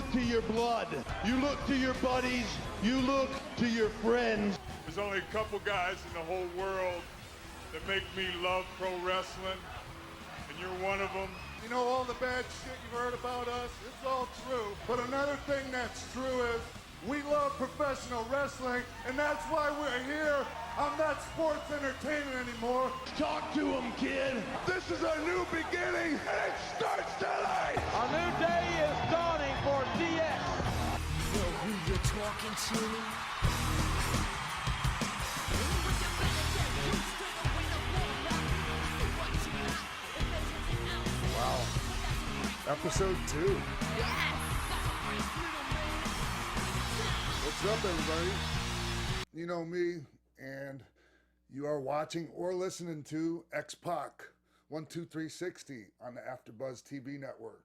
look to your blood. You look to your buddies. You look to your friends. There's only a couple guys in the whole world that make me love pro wrestling, and you're one of them. You know, all the bad shit you've heard about us, it's all true. But another thing that's true is we love professional wrestling, and that's why we're here. I'm not sports entertainment anymore. Talk to him, kid. This is a new beginning, and it starts tonight. A new day is dawning for DX. Yo, who you talking to? Wow. Episode 2. Yes! What's up, everybody? You know me, and you are watching or listening to X-Pac 12360 on the AfterBuzz TV network.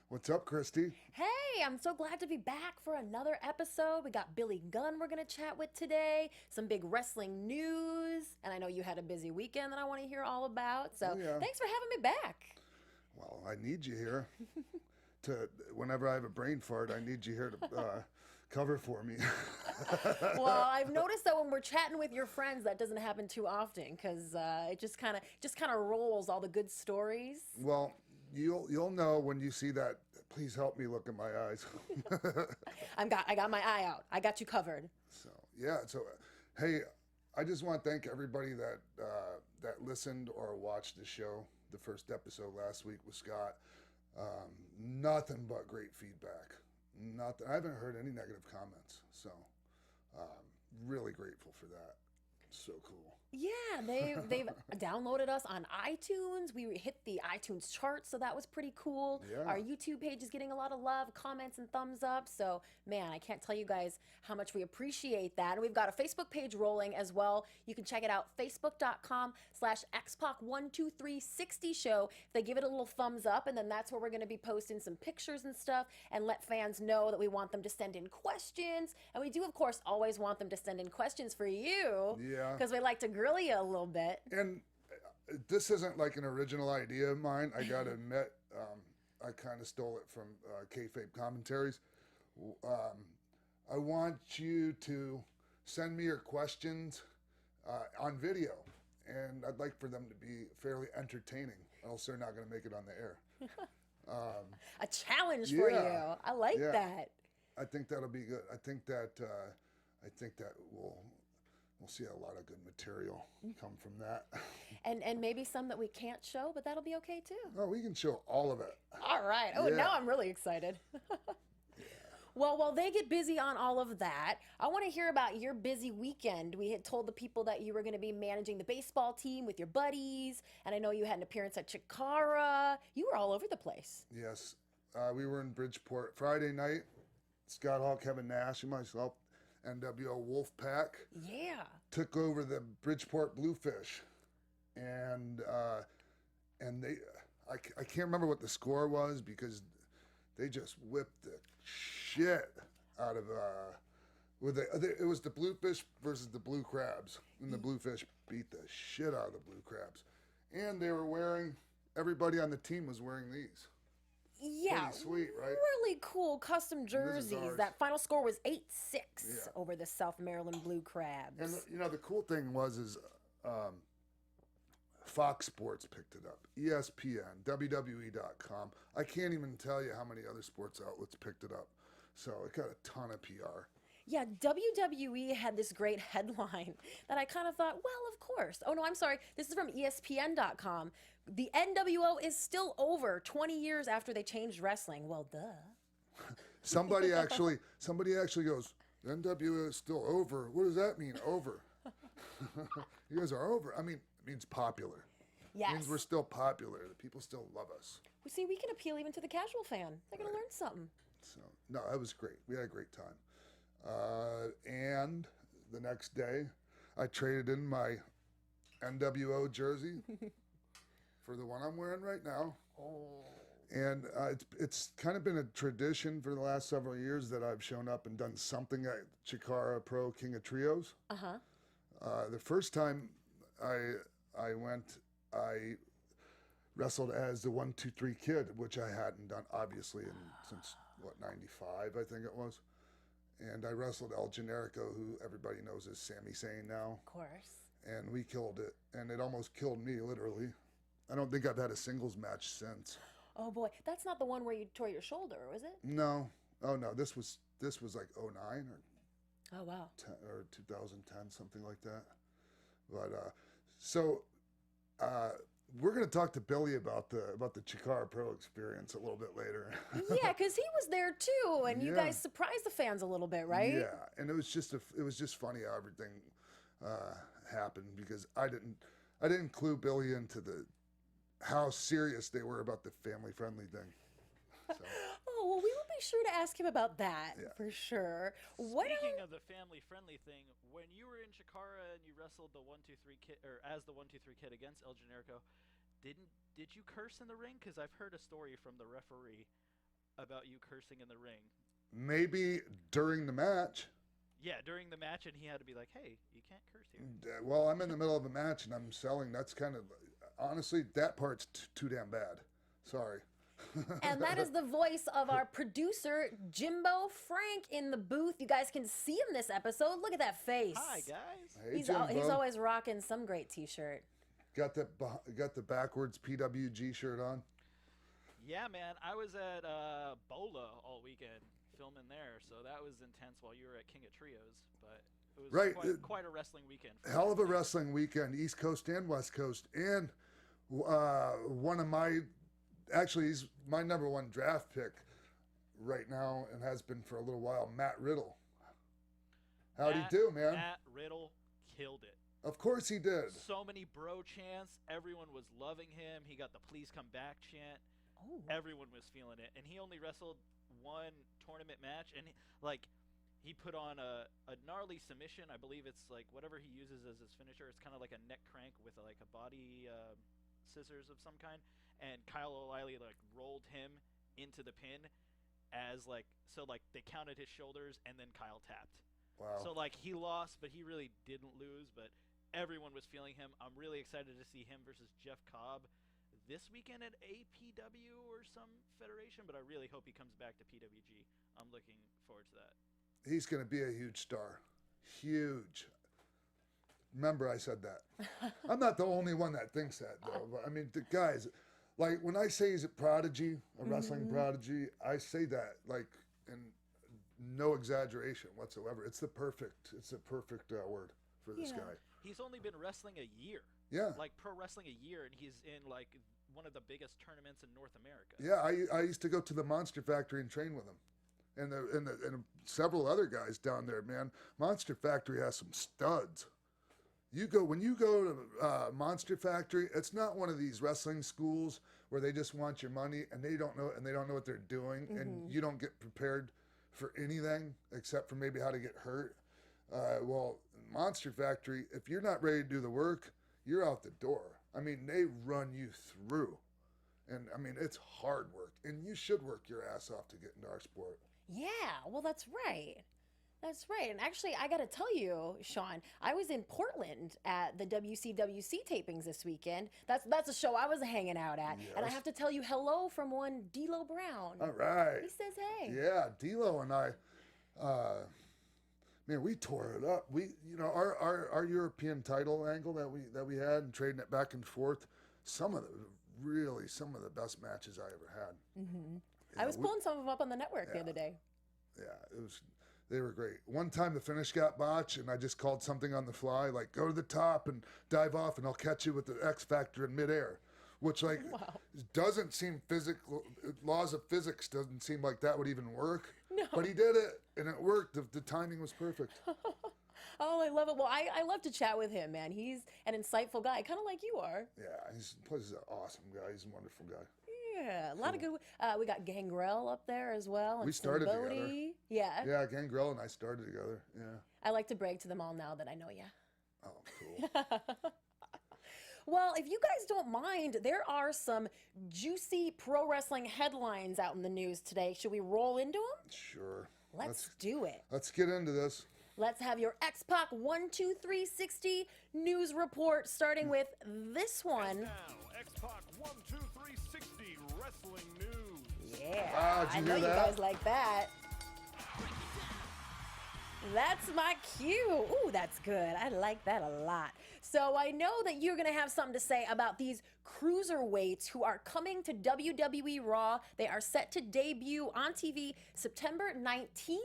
What's up, Christy? Hey, I'm so glad to be back for another episode. We got Billy Gunn we're going to chat with today, some big wrestling news, and I know you had a busy weekend that I want to hear all about, so thanks for having me back. Well, I need you here. Whenever I have a brain fart, I need you here to cover for me. Well, I've noticed that when we're chatting with your friends, that doesn't happen too often because it just kind of rolls all the good stories. Well, you'll know when you see that. Please help me look in my eyes. I got my eye out. I got you covered. So hey, I just want to thank everybody that listened or watched the show. The first episode last week with Scott. Nothing but great feedback. Nothing. I haven't heard any negative comments. So, really grateful for that. So cool. Yeah, they've downloaded us on iTunes. We hit the iTunes charts, so that was pretty cool. Yeah. Our YouTube page is getting a lot of love, comments, and thumbs up. So, man, I can't tell you guys how much we appreciate that. And we've got a Facebook page rolling as well. You can check it out, facebook.com/xpac12360 show. If they give it a little thumbs up, and then that's where we're going to be posting some pictures and stuff and let fans know that we want them to send in questions. And we do, of course, always want them to send in questions for you. Yeah. Because we like to grill you a little bit. And this isn't like an original idea of mine. I got to admit, I kind of stole it from kayfabe commentaries. I want you to send me your questions on video. And I'd like for them to be fairly entertaining, else they're not going to make it on the air. A challenge for you. I like that. I think that'll be good. I think that we'll see a lot of good material come from that. And maybe some that we can't show, but that'll be okay too. Oh, we can show all of it. All right. Oh, now I'm really excited. Well, while they get busy on all of that, I want to hear about your busy weekend. We had told the people that you were going to be managing the baseball team with your buddies, and I know you had an appearance at Chikara. You were all over the place. Yes. We were in Bridgeport Friday night. Scott Hall, Kevin Nash, and myself, NWO Wolfpack. Yeah. Took over the Bridgeport Bluefish. And they, I can't remember what the score was because they just whipped the shit out of, it was the Bluefish versus the Blue Crabs. And the Bluefish beat the shit out of the Blue Crabs. And they were everybody on the team was wearing these. Yeah, pretty sweet, right? Really cool custom jerseys. That final score was 8-6 over the South Maryland Blue Crabs. And the cool thing is Fox Sports picked it up, ESPN, WWE.com. I can't even tell you how many other sports outlets picked it up. So it got a ton of PR. Yeah, WWE had this great headline that I kind of thought, well, of course. Oh, no, I'm sorry. This is from ESPN.com. The NWO is still over 20 years after they changed wrestling. Well, duh. Somebody actually goes, the NWO is still over. What does that mean, over? You guys are over. I mean, it means popular. Yes. It means we're still popular. The people still love us. Well, see, we can appeal even to the casual fan. They're going to learn something. So, no, that was great. We had a great time. And the next day, I traded in my NWO jersey for the one I'm wearing right now. Oh. And it's kind of been a tradition for the last several years that I've shown up and done something at Chikara Pro King of Trios. Uh-huh. The first time I went, I wrestled as the 1-2-3 Kid, which I hadn't done, obviously, since 95, I think it was. And I wrestled El Generico, who everybody knows as Sami Zayn now. Of course. And we killed it. And it almost killed me, literally. I don't think I've had a singles match since. Oh boy, that's not the one where you tore your shoulder, was it? No. Oh no, this was like 09 or Oh wow. 10, or 2010, something like that. But we're gonna talk to Billy about the Chikara Pro experience a little bit later. Yeah, because he was there too, and you Yeah. guys surprised the fans a little bit, right? Yeah, and it was just funny how everything happened, because I didn't clue Billy into how serious they were about the family friendly thing. So. Oh well, we will be sure to ask him about that Yeah. for sure. Speaking of the family-friendly thing, when you were in Chikara and you wrestled the 1-2-3 kid, or as the 1-2-3 kid against El Generico, did you curse in the ring? Because I've heard a story from the referee about you cursing in the ring. Maybe during the match. Yeah, during the match, and he had to be like, "Hey, you can't curse here." Well, I'm in the middle of a match and I'm selling. That's kind of, honestly, that part's too damn bad. Sorry. And that is the voice of our producer, Jimbo Frank, in the booth. You guys can see him this episode. Look at that face. Hi guys. Hey, He's Jimbo. always rocking some great t-shirt. Got the backwards PWG shirt on. Yeah, man, I was at Bola all weekend filming there, so that was intense while you were at King of Trios. But it was Right. quite a wrestling weekend. Hell of a wrestling weekend, East Coast and West Coast. And one of he's my number one draft pick right now and has been for a little while, Matt Riddle. How'd he do, man? Matt Riddle killed it. Of course he did. So many bro chants. Everyone was loving him. He got the "Please come back" chant. Oh. Everyone was feeling it. And he only wrestled one tournament match, and he put on a gnarly submission. I believe it's like whatever he uses as his finisher. It's kind of like a neck crank with like a body scissors of some kind. And Kyle O'Reilly like rolled him into the pin as so they counted his shoulders, and then Kyle tapped. Wow. So he lost, but he really didn't lose. But everyone was feeling him. I'm really excited to see him versus Jeff Cobb this weekend at APW or some federation. But I really hope he comes back to PWG. I'm looking forward to that. He's going to be a huge star. Huge. Remember, I said that. I'm not the only one that thinks that, though. But, I mean, the guys, when I say he's a prodigy, a wrestling prodigy, I say that in no exaggeration whatsoever. It's the perfect word for this guy. He's only been wrestling a year. Yeah. Pro wrestling a year, and he's in one of the biggest tournaments in North America. Yeah, I used to go to the Monster Factory and train with him, and several other guys down there. Man, Monster Factory has some studs. When you go to Monster Factory, it's not one of these wrestling schools where they just want your money and they don't know what they're doing, and you don't get prepared for anything except for maybe how to get hurt. Well, Monster Factory, if you're not ready to do the work, you're out the door. I mean, they run you through, and I mean it's hard work, and you should work your ass off to get into our sport. Yeah, well, that's right. That's right. And actually, I got to tell you, Sean, I was in Portland at the WCWC tapings this weekend. That's a show I was hanging out at. Yes. And I have to tell you hello from one D'Lo Brown. All right. He says hey. Yeah, D'Lo and I, man, we tore it up. We, our European title angle that we had and trading it back and forth, some of the best matches I ever had. Mm-hmm. I was pulling some of them up on the network the other day. Yeah, they were great. One time the finish got botched, and I just called something on the fly, like go to the top and dive off, and I'll catch you with the X Factor in midair, which doesn't seem physical. Laws of physics doesn't seem like that would even work. No. But he did it, and it worked. The timing was perfect. Oh, I love it. Well, I love to chat with him, man. He's an insightful guy, kind of like you are. Yeah, he's an awesome guy. He's a wonderful guy. Yeah, a lot of good. We got Gangrel up there as well. And We started Bodie. together. Yeah. Yeah, Gangrel and I started together. Yeah. I like to brag to them all now that I know you. Oh, cool. Well, if you guys don't mind, there are some juicy pro wrestling headlines out in the news today. Should we roll into them? Sure. Let's do it. Let's get into this. let's have your X-Pac 1, 2, 360 news report, starting with this one. Now, X-Pac 1, 2, 360 wrestling news. Yeah, Wow, did I you know hear you that? guys like that. That's my cue. Ooh, that's good. I like that a lot. So I know that you're going to have something to say about these cruiserweights who are coming to WWE Raw. They are set to debut on TV September 19th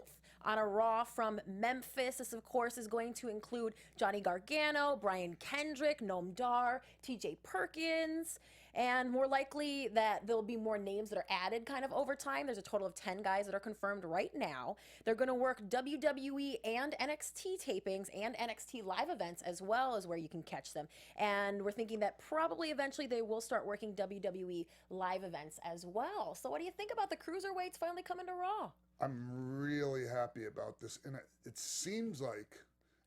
on a Raw from Memphis. This, of course, is going to include Johnny Gargano, Brian Kendrick, Noam Dar, TJ Perkins, and more likely that there'll be more names that are added kind of over time. There's a total of 10 guys that are confirmed right now. They're going to work WWE and NXT tapings and NXT live events as well as where you can catch them. And we're thinking that probably eventually they will start working WWE live events as well. So what do you think about the cruiserweights finally coming to Raw? I'm really happy about this. And it seems like,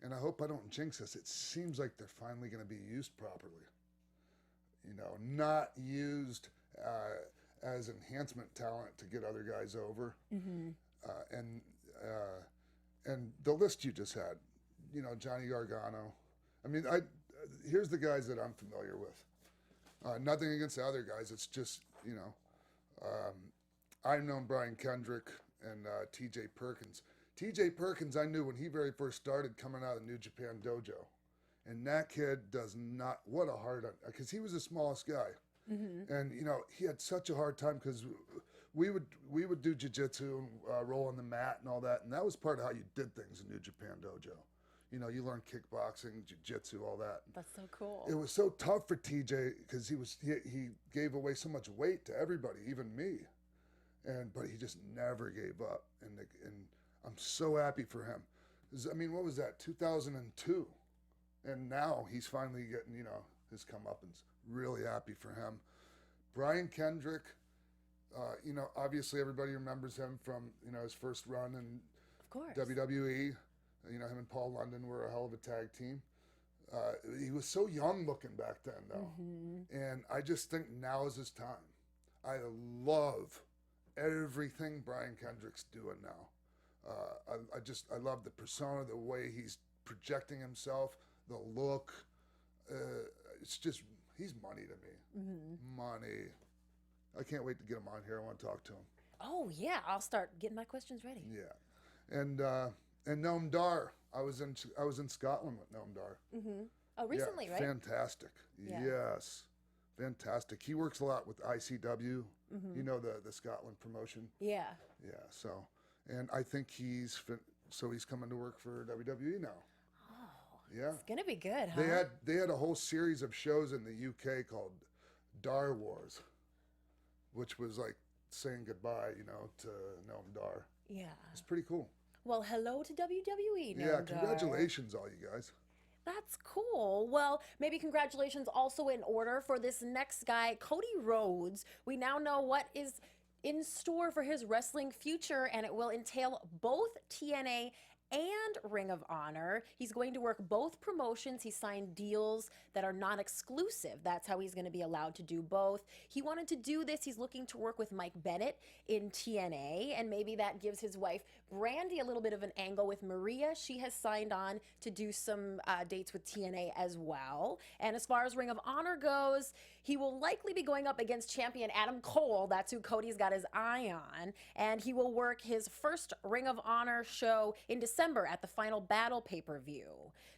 and I hope I don't jinx this, it seems like they're finally going to be used properly. You know, not used as enhancement talent to get other guys over. Mm-hmm. And the list you just had, you know, Johnny Gargano. I mean, here's the guys that I'm familiar with. Nothing against the other guys. It's just, you know, I've known Brian Kendrick and TJ Perkins. TJ Perkins, I knew when he very first started coming out of the New Japan Dojo. And that kid does not, what a hard, because he was the smallest guy. Mm-hmm. And, you know, he had such a hard time because we would do jiu-jitsu and roll on the mat and all that. And that was part of how you did things in New Japan Dojo. You know, you learned kickboxing, jiu-jitsu, all that. That's so cool. It was so tough for TJ because he gave away so much weight to everybody, even me. But he just never gave up. And I'm so happy for him. I mean, what was that, 2002? And now he's finally getting, you know, his comeuppance. Really happy for him. Brian Kendrick, you know, obviously everybody remembers him from, you know, his first run in Of course. WWE. You know, him and Paul London were a hell of a tag team. He was so young looking back then, though. Mm-hmm. And I just think now is his time. I love everything Brian Kendrick's doing now. I love the persona, the way he's projecting himself, the look. It's just, he's money to me. Mm-hmm. Money. I can't wait to get him on here. I want to talk to him. Oh, yeah. I'll start getting my questions ready. Yeah. And Noam Dar. I was in Scotland with Noam Dar. Mm-hmm. Oh, recently, yeah, right? Fantastic. Yeah. Yes. Fantastic. He works a lot with ICW, Mm-hmm. you know, the Scotland promotion. Yeah. Yeah, so, and I think he's coming to work for WWE now. Oh, Yeah. it's going to be good, huh? They had a whole series of shows in the UK called Dar Wars, which was like saying goodbye, you know, to Noam Dar. Yeah. It's pretty cool. Well, hello to WWE. Yeah, Noam Dar. congratulations, all you guys. That's cool. Well, maybe congratulations also in order for this next guy, Cody Rhodes. We now know what is in store for his wrestling future, and it will entail both TNA and Ring of Honor. He's going to work both promotions. He signed deals that are non-exclusive. That's how he's going to be allowed to do both. He wanted to do this. He's looking to work with Mike Bennett in TNA, and maybe that gives his wife Brandy a little bit of an angle with Maria. She has signed on to do some dates with TNA as well. And as far as Ring of Honor goes, he will likely be going up against champion Adam Cole. That's who Cody's got his eye on. And he will work his first Ring of Honor show in December at the Final Battle pay-per-view.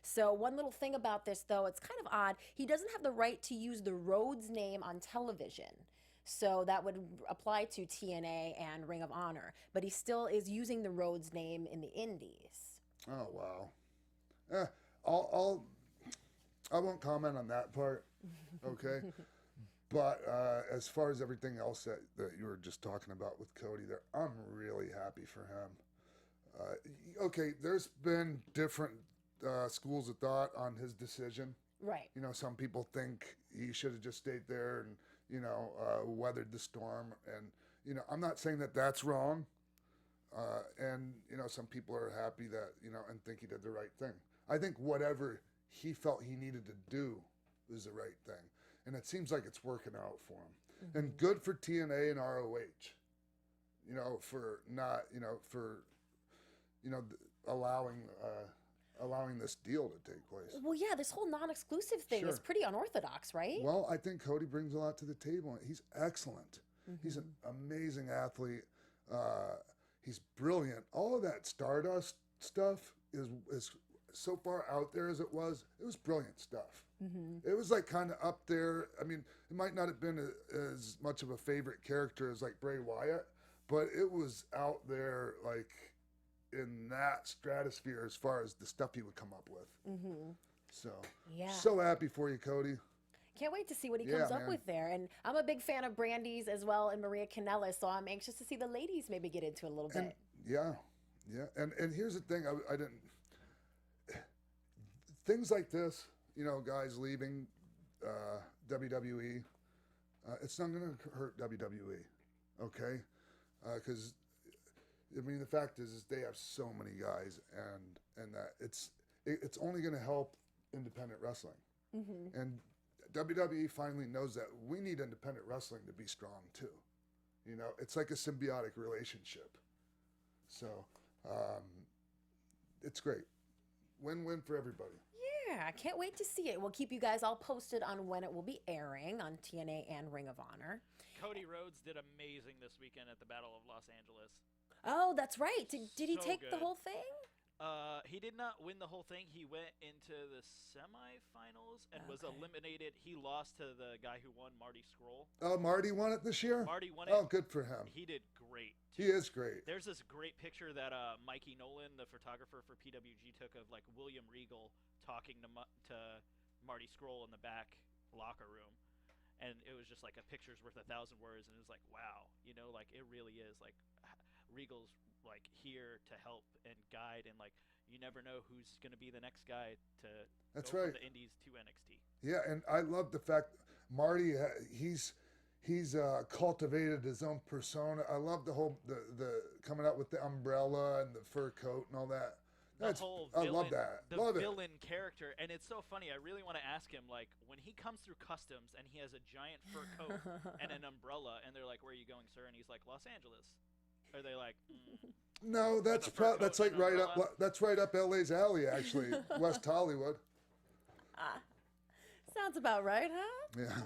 So one little thing about this, though, it's kind of odd. He doesn't have the right to use the Rhodes name on television. So that would apply to TNA and Ring of Honor. But he still is using the Rhodes name in the Indies. Oh, wow. I won't comment on that part, okay? But as far as everything else that you were just talking about with Cody there, I'm really happy for him. Okay, there's been different schools of thought on his decision. Right. You know, some people think he should have just stayed there and, you know, weathered the storm. And, you know, I'm not saying that that's wrong. And, you know, some people are happy that, you know, and think he did the right thing. I think whatever he felt he needed to do was the right thing. And it seems like it's working out for him. Mm-hmm. And good for TNA and ROH, you know, for not, you know, for, you know, allowing this deal to take place. Well, yeah, this whole non-exclusive thing is Sure. pretty unorthodox, right? Well, I think Cody brings a lot to the table. He's excellent. He's an amazing athlete. He's brilliant. All of that Stardust stuff is so far out there as it was brilliant stuff. It was like kind of up there. I mean, it might not have been as much of a favorite character as like Bray Wyatt, but it was out there like in that stratosphere as far as the stuff he would come up with. So, Yeah. so happy for you, Cody. Can't wait to see what he Yeah, comes up man. with there. And I'm a big fan of Brandy's as well and Maria Kanellis, so I'm anxious to see the ladies maybe get into it a little bit. And yeah. And here's the thing, I didn't. Things like this, you know, guys leaving WWE, it's not going to hurt WWE, okay? Because I mean, the fact is they have so many guys, and that it's only going to help independent wrestling. And WWE finally knows that we need independent wrestling to be strong too. You know, it's like a symbiotic relationship. So it's great, win-win for everybody. Yeah, I can't wait to see it. We'll keep you guys all posted on when it will be airing on TNA and Ring of Honor. Cody Rhodes did amazing this weekend at the Battle of Los Angeles. Oh, that's right. Did he So take the good. whole thing? He did not win the whole thing. He went into the semifinals and was Okay. eliminated. He lost to the guy who won, Marty Scurll. Oh, Marty won it this year? Marty won it. Oh, good for him. He did great. He is great. There's this great picture that Mikey Nolan, the photographer for PWG, took of like William Regal talking to Marty Scurll in the back locker room, and it was just like a picture's worth 1,000 words, and it was like, wow, you know, like it really is like Regal's like here to help and guide, and like you never know who's going to be the next guy to That's go right. from the Indies to NXT. Yeah, and I love the fact Marty, he's cultivated his own persona. I love the whole the coming out with the umbrella and the fur coat and all that. The whole I villain, love that. the Love it. villain character, and it's so funny. I really want to ask him, like, when he comes through customs and he has a giant fur coat and an umbrella, and they're like, "Where are you going, sir?" And he's like, "Los Angeles." Are they like, No, that's a fur coat that's like and an right up umbrella? that's right up LA's alley actually, West Hollywood. Sounds about right, huh? Yeah.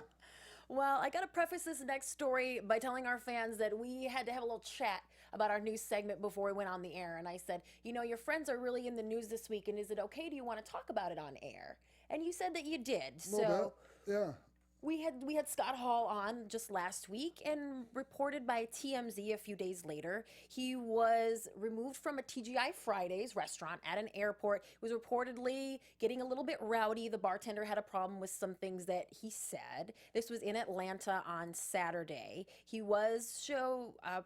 Well, I got to preface this next story by telling our fans that we had to have a little chat about our new segment before we went on the air. And I said, you know, your friends are really in the news this week, and is it okay? Do you want to talk about it on air? And you said that you did. So Yeah. we had Scott Hall on just last week, and reported by TMZ a few days later, he was removed from a TGI Fridays restaurant at an airport. He was reportedly getting a little bit rowdy. The bartender had a problem with some things that he said. This was in Atlanta on Saturday. He was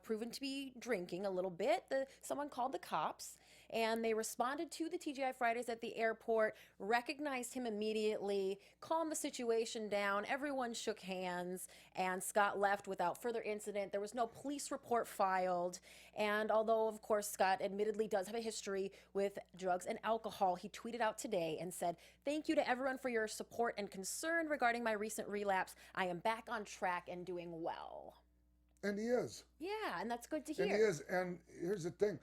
proven to be drinking a little bit. Someone called the cops, and they responded to the TGI Fridays at the airport, recognized him immediately, calmed the situation down. Everyone shook hands, and Scott left without further incident. There was no police report filed. And although, of course, Scott admittedly does have a history with drugs and alcohol, he tweeted out today and said, "Thank you to everyone for your support and concern regarding my recent relapse. I am back on track and doing well." And he is. Yeah, and that's good to hear. And he is. And here's the thing.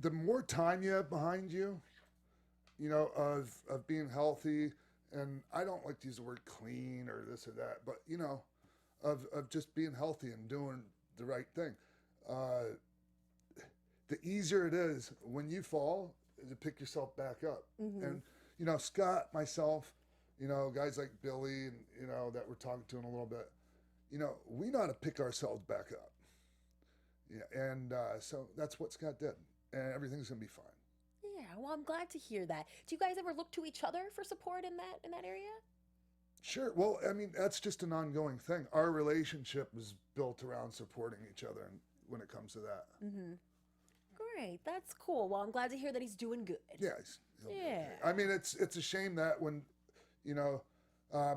The more time you have behind you, you know, of being healthy, and I don't like to use the word clean or this or that, but, you know, of just being healthy and doing the right thing. The easier it is when you fall to pick yourself back up. And, you know, Scott, myself, you know, guys like Billy, and, you know, that we're talking to in a little bit, you know, we know how to pick ourselves back up. Yeah, and so that's what Scott did, and everything's gonna be fine. Yeah, well, I'm glad to hear that. Do you guys ever look to each other for support in that area? Sure. Well, I mean, that's just an ongoing thing. Our relationship is built around supporting each other, and when it comes to that, Great, that's cool. Well, I'm glad to hear that he's doing good. yeah, he'll be okay. Yeah. I mean, it's a shame that when, you know,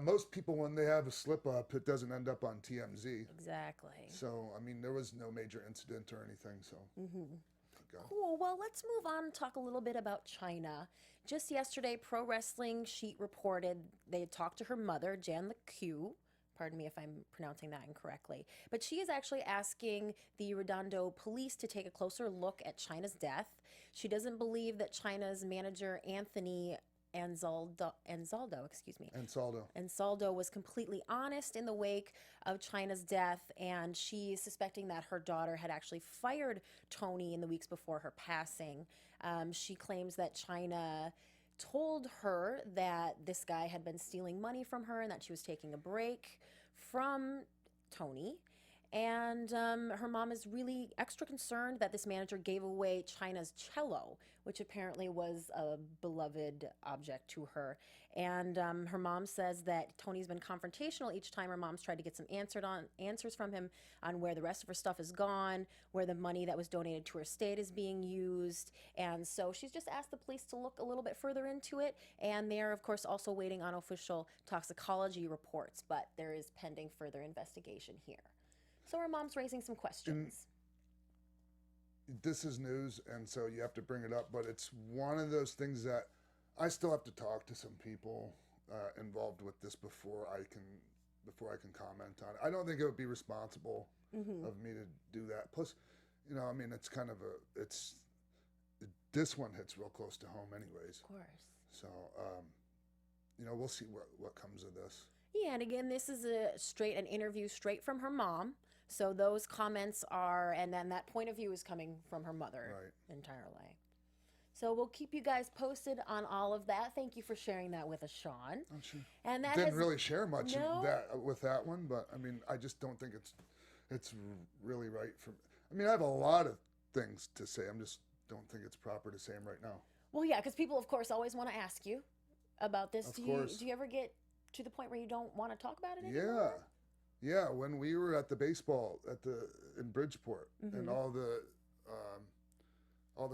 most people when they have a slip up, it doesn't end up on TMZ. Exactly. So, I mean, there was no major incident or anything. So, thank God. Cool. Well, let's move on and talk a little bit about China. Just yesterday, Pro Wrestling Sheet reported they had talked to her mother, Jan the Q, Pardon me if I'm pronouncing that incorrectly. But she is actually asking the Redondo police to take a closer look at Chyna's death. She doesn't believe that Chyna's manager, Anthony Ansaldo was completely honest in the wake of Chyna's death, and she's suspecting that her daughter had actually fired Tony in the weeks before her passing. She claims that Chyna told her that this guy had been stealing money from her and that she was taking a break from Tony. And her mom is really extra concerned that this manager gave away Chyna's cello, which apparently was a beloved object to her. And her mom says that Tony's been confrontational each time her mom's tried to get some answers from him on where the rest of her stuff is gone, where the money that was donated to her estate is being used. And so she's just asked the police to look a little bit further into it. And they're, of course, also waiting on official toxicology reports, but there is pending further investigation here. So her mom's raising some questions. This is news, and so you have to bring it up, but it's one of those things that I still have to talk to some people involved with this before I can comment on it. I don't think it would be responsible of me to do that. Plus, I mean, it's kind of this one hits real close to home anyways. Of course. So, we'll see what comes of this. Yeah, and again, this is an interview straight from her mom. So those comments are, and then that point of view is coming from her mother entirely. So we'll keep you guys posted on all of that. Thank you for sharing that with us, Sean. Oh, she and that didn't really share much with that one, but I mean, I just don't think it's really right for. I mean, I have a lot of things to say. I just don't think it's proper to say them right now. Well, yeah, because people, of course, always want to ask you about this. Of do course. you ever get to the point where you don't want to talk about it anymore? Yeah. When we were at the baseball in Bridgeport, and all the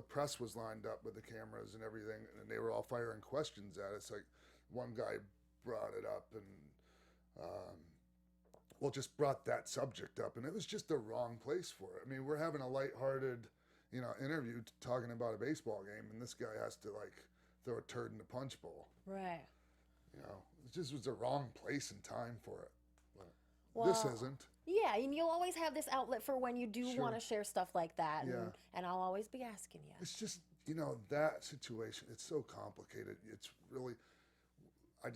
press was lined up with the cameras and everything, and they were all firing questions at us. Like one guy brought it up and just brought that subject up, and it was just the wrong place for it. I mean, we're having a lighthearted, interview talking about a baseball game, and this guy has to like throw a turd in the punch bowl. Right. It just was the wrong place and time for it. But this isn't. Yeah, and you'll always have this outlet for when you do want to share stuff like that. Yeah. And I'll always be asking you. It's just, that situation, it's so complicated. It's really, I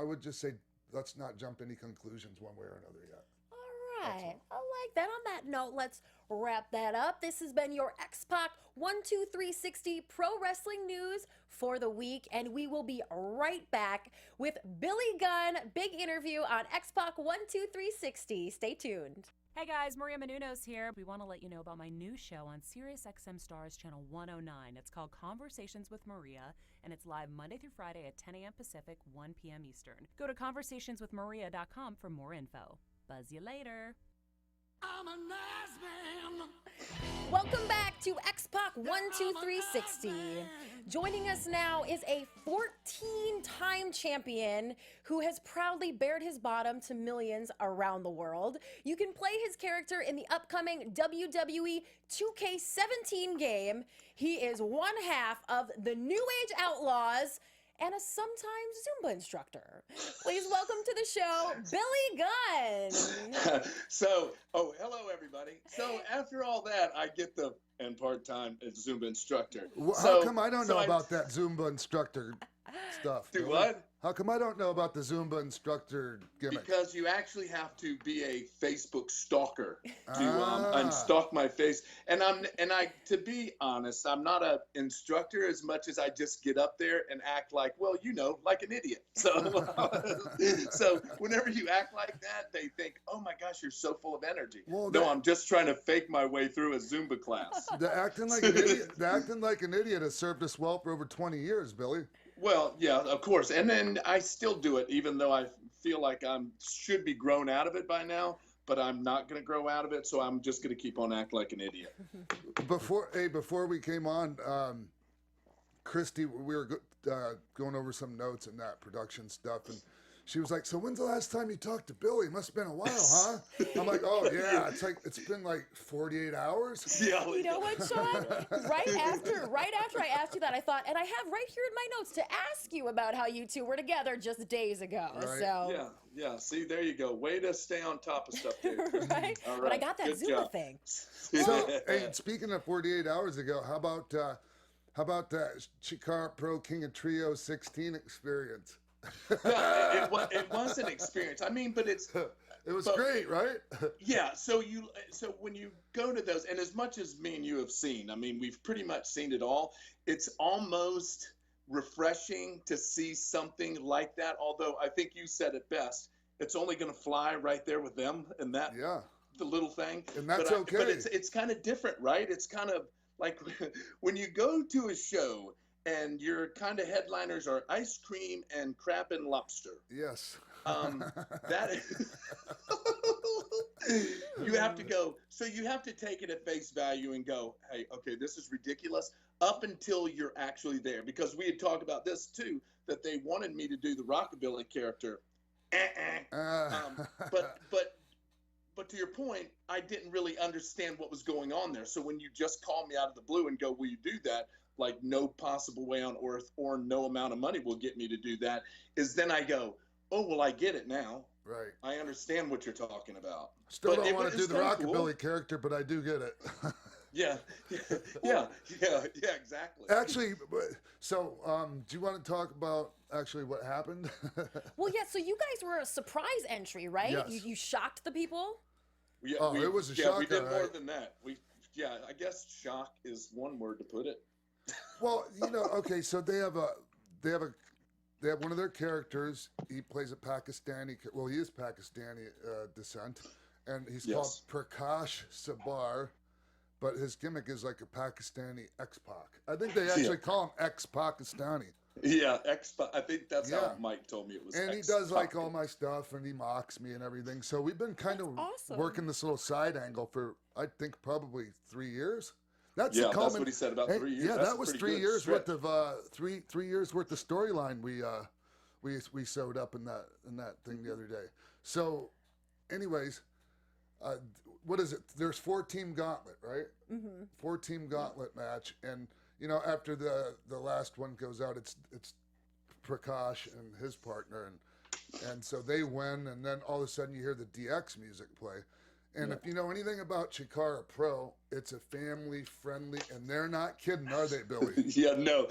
would just say, let's not jump any conclusions one way or another yet. All right. I like that. On that note, let's wrap that up. This has been your X-Pac 12360 Pro Wrestling News for the week, and we will be right back with Billy Gunn. Big interview on X-Pac 12360. Stay tuned. Hey guys, Maria Menounos here. We want to let you know about my new show on SiriusXM Stars Channel 109. It's called Conversations with Maria, and it's live Monday through Friday at 10 a.m. Pacific, 1 p.m. Eastern. Go to conversationswithmaria.com for more info. Buzz you later. I'm a nice man. Welcome back to X-Pac 12360. Joining us now is a 14-time champion who has proudly bared his bottom to millions around the world. You can play his character in the upcoming WWE 2K17 game. He is one half of the New Age Outlaws and a sometimes Zumba instructor. Please welcome to the show, Billy Gunn. Hello everybody. So after all that, I get the and part-time Zumba instructor. How come I don't know about that Zumba instructor stuff? Do what? How come I don't know about the Zumba instructor gimmick? Because you actually have to be a Facebook stalker to stalk my face. And to be honest, I'm not an instructor as much as I just get up there and act like, like an idiot. So, so whenever you act like that, they think, oh my gosh, you're so full of energy. Well, I'm just trying to fake my way through a Zumba class. The acting like an idiot has served us well for over 20 years, Billy. Well, yeah, of course. And then I still do it, even though I feel like I should be grown out of it by now, but I'm not going to grow out of it, so I'm just going to keep on acting like an idiot. Before we came on, Christy, we were going over some notes and that production stuff, and she was like, so when's the last time you talked to Billy? Must have been a while, huh? I'm like, oh yeah, it's been like 48 hours. Yeah. You know what, Sean? Right after I asked you that, I thought, and I have right here in my notes to ask you about how you two were together just days ago. Right. So Yeah. See, there you go. Way to stay on top of stuff there. right? All right. But I got that Good Zumba job. thing. So, hey, speaking of 48 hours ago, how about that Chikara Pro King of Trio 16 experience? Yeah, it was an experience. I mean, but it was great, right? Yeah. So when you go to those, and as much as me and you have seen, I mean, we've pretty much seen it all. It's almost refreshing to see something like that. Although I think you said it best. It's only going to fly right there with them, and that the little thing. And that's okay. But it's kind of different, right? It's kind of like when you go to a show. And your kind of headliners are ice cream and crab and lobster. Yes. That is, you have to go. So you have to take it at face value and go, hey, okay, this is ridiculous. Up until you're actually there, because we had talked about this too, that they wanted me to do the rockabilly character. But to your point, I didn't really understand what was going on there. So when you just call me out of the blue and go, will you do that? Like no possible way on earth or no amount of money will get me to do that, is then I go, oh, well, I get it now. Right. I understand what you're talking about. Still don't want to do the rockabilly character, but I do get it. Yeah, exactly. Actually, so do you want to talk about actually what happened? Well, yeah, so you guys were a surprise entry, right? Yes. You shocked the people? Yeah, it was a shock. Yeah, we did more than that. I guess shock is one word to put it. Well, okay, so they have one of their characters. He plays a Pakistani. Well, he is Pakistani descent, and he's called Prakash Sabar, but his gimmick is like a Pakistani X-Pac. I think they actually call him X-Pakistani. Yeah, X-Pac. I think that's how Mike told me it was. And he does like all my stuff, and he mocks me and everything. So we've been kind of working this little side angle for I think probably 3 years. That's what he said about 3 years. Yeah, that's that was 3 years worth of 3 years worth of storyline we sewed up in that thing the other day. So, anyways, what is it? There's 4-team gauntlet, right? Mm-hmm. 4-team gauntlet match, and after the last one goes out, it's Prakash and his partner, and so they win, and then all of a sudden you hear the DX music play. And if you know anything about Chikara Pro, it's a family-friendly, and they're not kidding, are they, Billy? Yeah, no.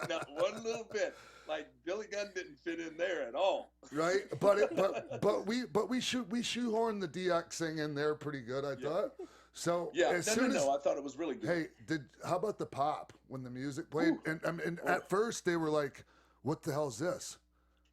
Not one little bit. Like Billy Gunn didn't fit in there at all. Right, but we shoehorned the DX thing in there pretty good, I thought. So I thought it was really good. Hey, how about the pop when the music played? Ooh. And at first they were like, "What the hell is this?"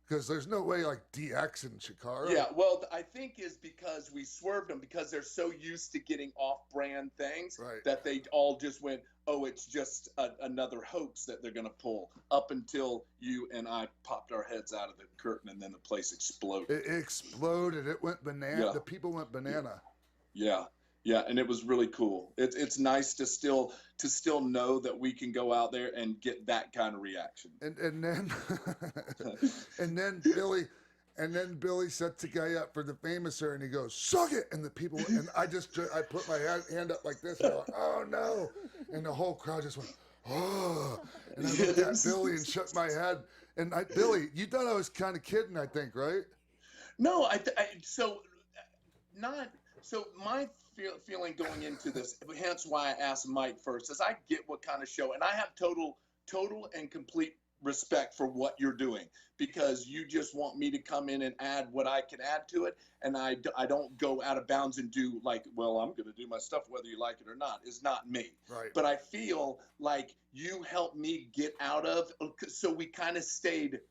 Because there's no way like DX and Chikara. Yeah, well, I think is because we swerved them because they're so used to getting off-brand things that they all just went, oh, it's just another hoax that they're going to pull, up until you and I popped our heads out of the curtain and then the place exploded. It exploded. It went banana. Yeah. The people went banana. Yeah. Yeah, and it was really cool. It's nice to still know that we can go out there and get that kind of reaction. And then Billy sets the guy up for the famouser, and he goes, "Suck it!" And the people, and I put my hand up like this, and I'm like, "Oh no!" And the whole crowd just went, "Oh!" And I looked at Billy and shook my head. And Billy, you thought I was kind of kidding, I think, right? No, So my feeling going into this, hence why I asked Mike first, is I get what kind of show, and I have total and complete respect for what you're doing, because you just want me to come in and add what I can add to it, and I don't go out of bounds and do like, well, I'm going to do my stuff whether you like it or not. It's not me. Right. But I feel like you helped me get out of, so we kind of stayed,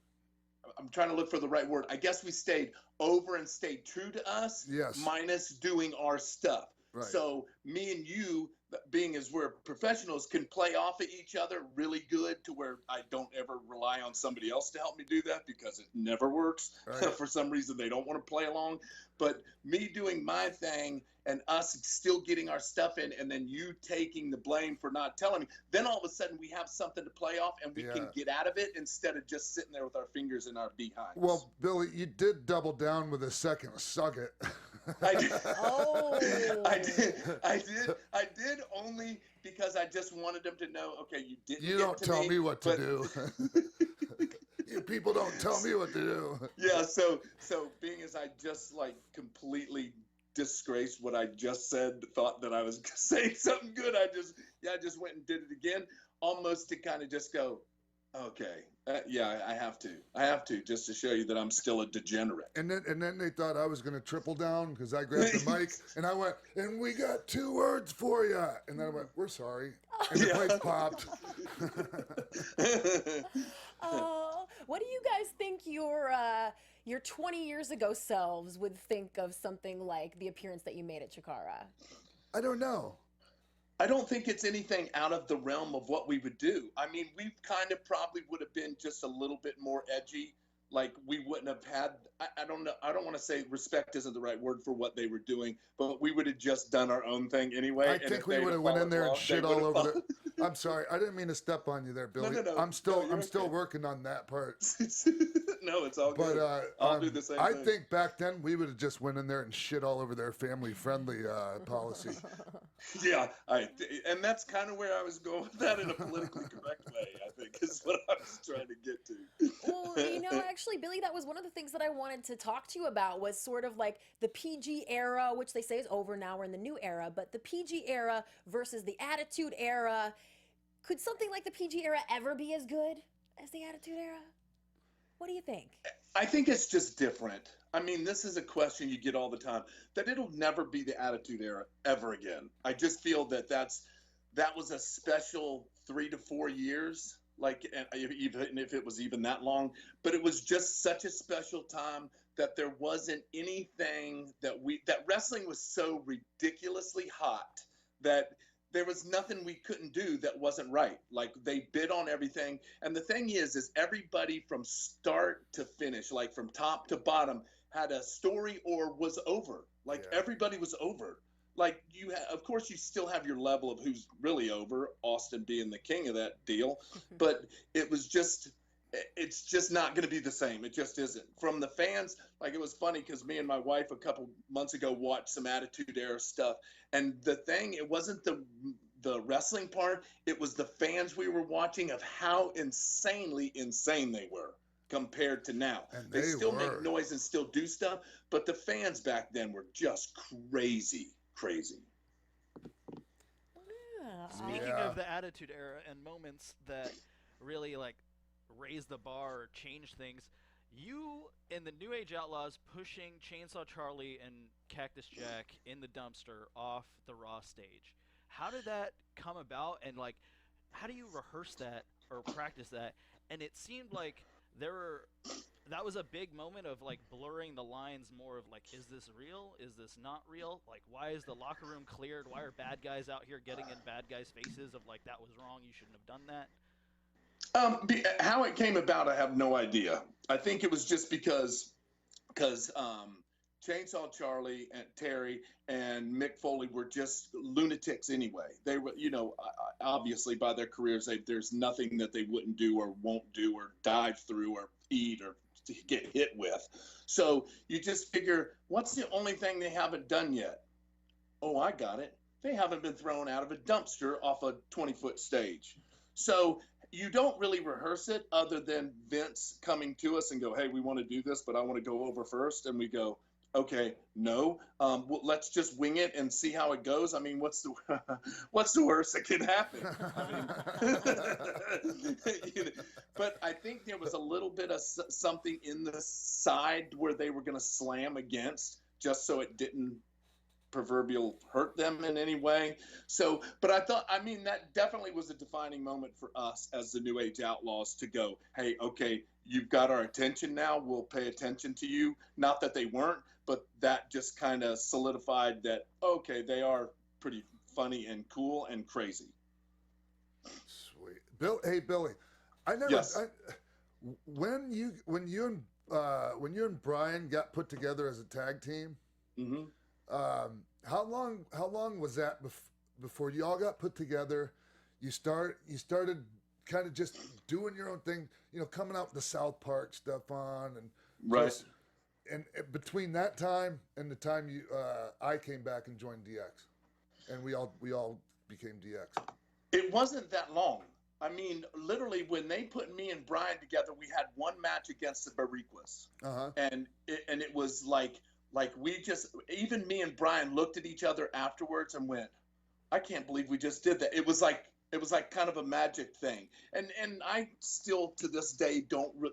I'm trying to look for the right word. I guess we stayed over and stayed true to us, yes, minus doing our stuff. Right. So me and you being as we're professionals, can play off of each other really good to where I don't ever rely on somebody else to help me do that because it never works. Right. For some reason, they don't want to play along. But me doing my thing and us still getting our stuff in, and then you taking the blame for not telling me, then all of a sudden we have something to play off and we can get out of it instead of just sitting there with our fingers in our behinds. Well, Billy, you did double down with a second suck it. I did. Oh. I did only because I just wanted them to know, okay, you didn't You get don't to tell me, me what to but- do. You people don't tell me what to do. Yeah, so being as I just like completely disgraced what I just said, thought that I was saying something good, I just went and did it again, almost to kind of just go, okay, I have to just to show you that I'm still a degenerate. And then they thought I was going to triple down because I grabbed the mic and I went, and we got 2 words for you. And then I went, we're sorry. And the mic popped. What do you guys think your 20 years ago selves would think of something like the appearance that you made at Chikara? I don't know. I don't think it's anything out of the realm of what we would do. I mean, we kind of probably would have been just a little bit more edgy. Like we wouldn't have had, I don't know. I don't want to say respect isn't the right word for what they were doing, but we would have just done our own thing anyway. I think we would have went in there and shit all over the. I'm sorry. I didn't mean to step on you there, Billy. No. I'm still okay. working on that part. No, it's all But good. I'll do the same I thing. think back then we would have just went in there and shit all over their family-friendly policy. Yeah, and that's kind of where I was going with that in a politically correct way, I think, is what I was trying to get to. Well, actually, Billy, that was one of the things that I wanted to talk to you about was sort of like the PG era, which they say is over now, we're in the new era, but the PG era versus the Attitude Era. Could something like the PG era ever be as good as the Attitude Era? What do you think? I think it's just different. I mean, this is a question you get all the time, that it'll never be the Attitude Era ever again. I just feel that was a special 3 to 4 years, like even if it was even that long, but it was just such a special time that there wasn't anything that wrestling was so ridiculously hot that there was nothing we couldn't do that wasn't right. Like they bid on everything. And the thing is everybody from start to finish, like from top to bottom, had a story or was over. Like everybody was over. Like of course you still have your level of who's really over, Austin being the king of that deal. But it's just not going to be the same. It just isn't. From the fans, like it was funny because me and my wife a couple months ago watched some Attitude Era stuff. And the thing, it wasn't the wrestling part, it was the fans we were watching of how insanely insane they were compared to now. And they still make noise and still do stuff, but the fans back then were just crazy. Speaking of the Attitude Era and moments that really like raise the bar or change things, you and the New Age Outlaws pushing Chainsaw Charlie and Cactus Jack in the dumpster off the Raw stage. How did that come about, and like how do you rehearse that or practice that? And it seemed like that was a big moment of like blurring the lines more of like, is this real? Is this not real? Like, why is the locker room cleared? Why are bad guys out here getting in bad guys' faces of like, that was wrong, you shouldn't have done that? How it came about, I have no idea. I think it was just because Chainsaw Charlie and Terry and Mick Foley were just lunatics anyway. They were, obviously by their careers, there's nothing that they wouldn't do or won't do or dive through or eat or get hit with. So you just figure, what's the only thing they haven't done yet? Oh, I got it. They haven't been thrown out of a dumpster off a 20-foot stage. So you don't really rehearse it other than Vince coming to us and go, hey, we want to do this, but I want to go over first. And we go, okay, no, well, let's just wing it and see how it goes. I mean, what's the worst that can happen? But I think there was a little bit of something in the side where they were going to slam against just so it didn't proverbial hurt them in any way. So, but I thought, I mean, that definitely was a defining moment for us as the New Age Outlaws to go, hey, okay, you've got our attention now. We'll pay attention to you. Not that they weren't, but that just kind of solidified that, okay, they are pretty funny and cool and crazy. Sweet. Hey Billy, I never. Yes. When you and Brian got put together as a tag team, Mm-hmm. how long was that before you all got put together? You started kind of just doing your own thing, coming out with the South Park stuff on, and Right. and between that time and the time I came back and joined DX, and we all became DX. It wasn't that long. I mean, literally, when they put me and Brian together, we had one match against the Bariquas, and it was like we just, even me and Brian looked at each other afterwards and went, I can't believe we just did that. It was like kind of a magic thing, and I still to this day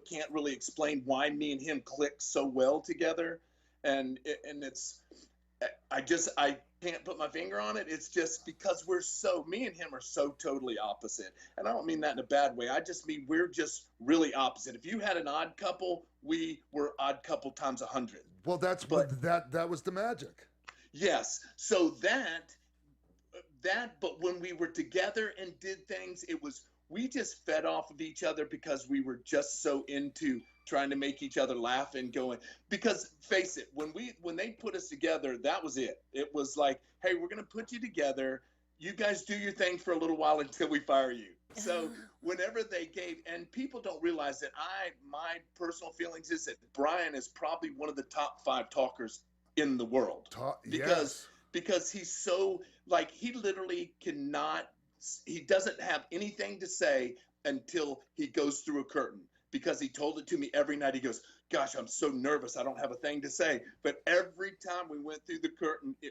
can't really explain why me and him clicked so well together, and it's I can't put my finger on it. It's just because me and him are so totally opposite. And I don't mean that in a bad way. I just mean we're just really opposite. If you had an odd couple, we were odd couple times 100. Well, that was the magic. Yes. So but when we were together and did things, we just fed off of each other because we were just so into trying to make each other laugh and going, because face it, when they put us together, that was it. It was like, hey, we're going to put you together. You guys do your thing for a little while until we fire you. So whenever they gave, and people don't realize that my personal feelings is that Brian is probably one of the top 5 talkers in the world. Because he's so, like, he literally he doesn't have anything to say until he goes through a curtain. Because he told it to me every night. He goes, gosh, I'm so nervous. I don't have a thing to say. But every time we went through the curtain, he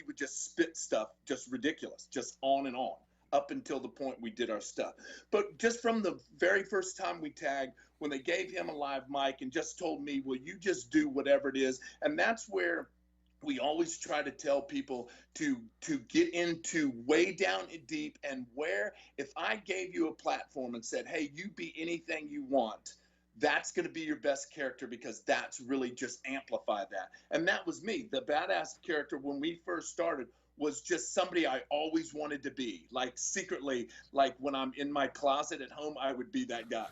would just spit stuff, just ridiculous, just on and on, up until the point we did our stuff. But just from the very first time we tagged, when they gave him a live mic and just told me, well, you just do whatever it is. And that's where we always try to tell people to get into way down deep, and where if I gave you a platform and said, hey, you be anything you want, that's going to be your best character, because that's really just amplify that. And that was me. The badass character when we first started was just somebody I always wanted to be. Like secretly, like when I'm in my closet at home, I would be that guy.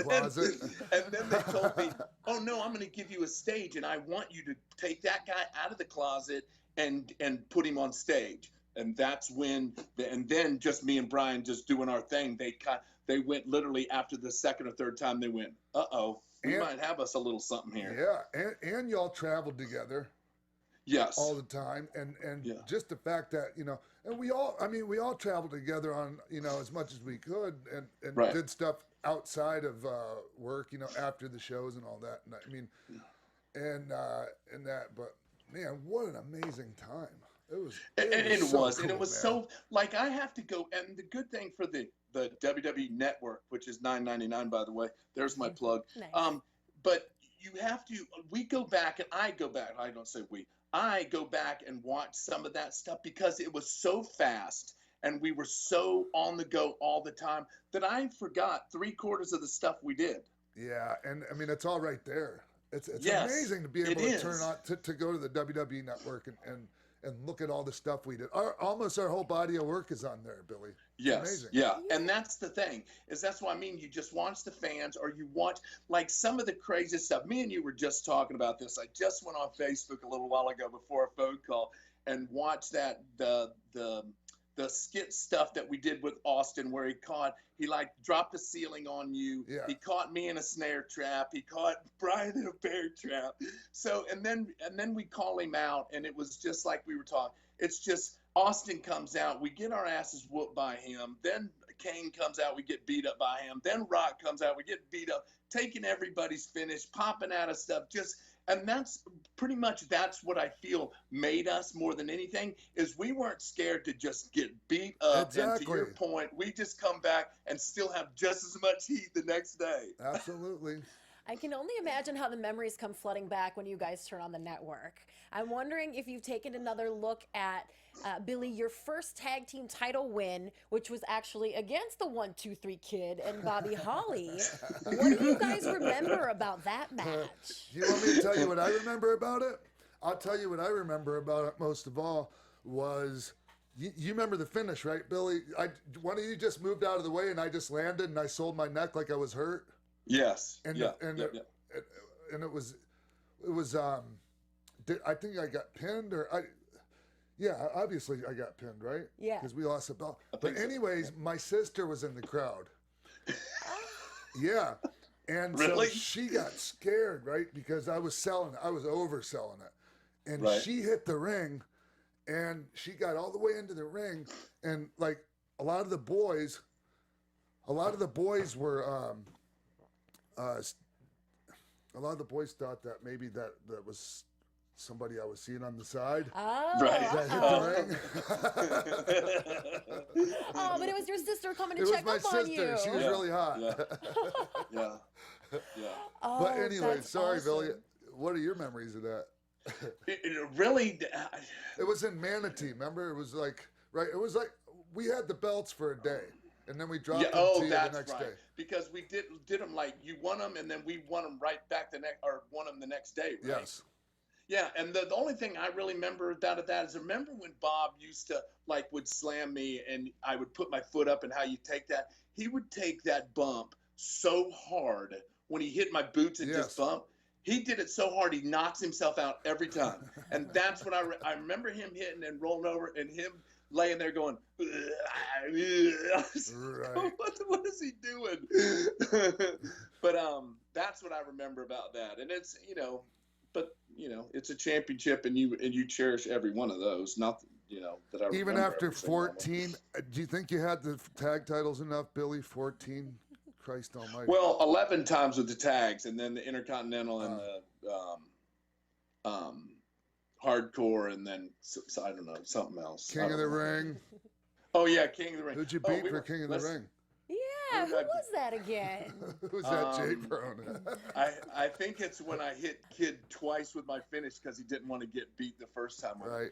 Closet. And then they told me, oh no, I'm going to give you a stage, and I want you to take that guy out of the closet and put him on stage. And that's when, and then just me and Brian just doing our thing. They went literally after the second or third time, they went, we might have us a little something here. Yeah, and y'all traveled together. Yes. All the time, and just the fact that and we all traveled together on as much as we could, and right. did stuff outside of work, after the shows and all that. And I mean, and that, but man, what an amazing time! It was so like I have to go, and the good thing for the WWE Network, which is $9.99 by the way. There's my plug. Nice. But you have to. We go back, and I go back. I don't say we. I go back and watch some of that stuff because it was so fast and we were so on the go all the time that I forgot 3/4 of the stuff we did. Yeah, and I mean it's all right there. It's yes, amazing to be able to turn on to go to the WWE Network and look at all the stuff we did. Almost our whole body of work is on there, Billy. It's amazing. Yeah. And that's the thing, is that's what I mean. You just watch the fans, or you watch like some of the craziest stuff. Me and you were just talking about this. I just went on Facebook a little while ago before a phone call and watched that the skit stuff that we did with Austin, where he like dropped the ceiling on you. Yeah. He caught me in a snare trap. He caught Brian in a bear trap. So, and then we call him out, and it was just like we were talking. It's just Austin comes out, we get our asses whooped by him. Then Kane comes out, we get beat up by him. Then Rock comes out, we get beat up, taking everybody's finish, popping out of stuff. And that's pretty much, that's what I feel made us more than anything, is we weren't scared to just get beat up. Exactly. And to your point, we just come back and still have just as much heat the next day. Absolutely. I can only imagine how the memories come flooding back when you guys turn on the network. I'm wondering if you've taken another look at, Billy, your first tag team title win, which was actually against the 1, 2, 3 Kid and Bobby Holly. What do you guys remember about that match? You want me to tell you what I remember about it? I'll tell you what I remember about it most of all was You remember the finish, right, Billy? One of you just moved out of the way, and I just landed, and I sold my neck like I was hurt. Yes. And yeah. and yeah, it was I think I got pinned, obviously I got pinned, right? Yeah. Because we lost the belt. But think so, anyways, my sister was in the crowd. Yeah. And Really? so she got scared, right? Because I was overselling it. And Right. she hit the ring, and she got all the way into the ring, and like a lot of the boys were a lot of the boys thought that maybe that was somebody I was seeing on the side. Oh, Right. That hit the ring. Oh, but it was your sister coming to It was check my up on sister. you. She was Yeah. really hot. Yeah. Oh, But anyway, that's sorry, awesome. Billy. What are your memories of that? It really. It was in Manatee, remember? It was like, right, it was like we had the belts for a day, and then we dropped Yeah. them Oh, to you that's the next right. day. Because we did them like you won them, and then we won them right back won them the next day. Right? Yes. Yeah, and the only thing I really remember out of that is remember when Bob used to would slam me and I would put my foot up and how you take that. He would take that bump so hard when he hit my boots and just bump. He did it so hard he knocks himself out every time, and that's what I remember him hitting and rolling over and him laying there going, Right. what is he doing? But that's what I remember about that, and it's it's a championship, and you cherish every one of those. Not that I Even remember after every single one. 14, do you think you had the tag titles enough, Billy? 14? Christ almighty. Well, 11 times with the tags, and then the Intercontinental and the Hardcore, and then I don't know, something else. King of the Ring. Oh yeah, King of the Ring. Who'd you beat for King of the Ring? Yeah, who was that again? Who's that, Jay Brown? I think it's when I hit Kid twice with my finish because he didn't want to get beat the first time. Right.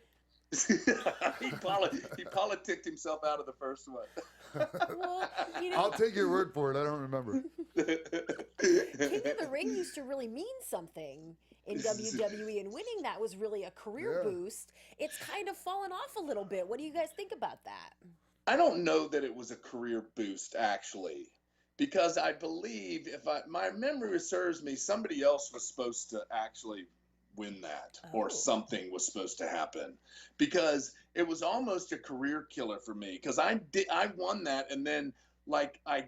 he politicked himself out of the first one. Well, I'll take your word for it. I don't remember. King of the Ring used to really mean something in WWE, and winning that was really a career boost. It's kind of fallen off a little bit. What do you guys think about that? I don't know that it was a career boost, actually, because I believe, if my memory serves me, somebody else was supposed to actually win that, or something was supposed to happen, because it was almost a career killer for me. Because I won that, and then a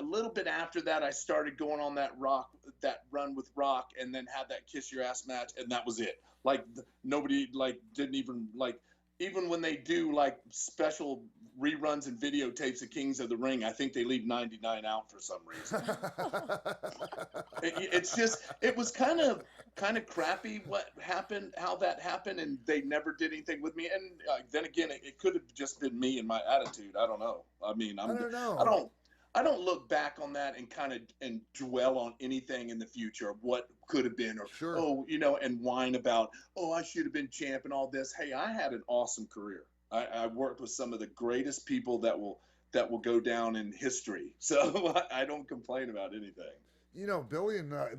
little bit after that, I started going on that run with Rock, and then had that Kiss Your Ass match, and that was it. Nobody didn't even when they do special reruns and videotapes of Kings of the Ring, I think they leave 99 out for some reason. It was kind of crappy how that happened, and they never did anything with me. And then again, it could have just been me and my attitude. I don't know. I mean, I don't know. I don't look back on that and dwell on anything in the future of what could have been, or and whine about, I should have been champ and all this. Hey, I had an awesome career. I worked with some of the greatest people that will go down in history. So I don't complain about anything. Billy and I,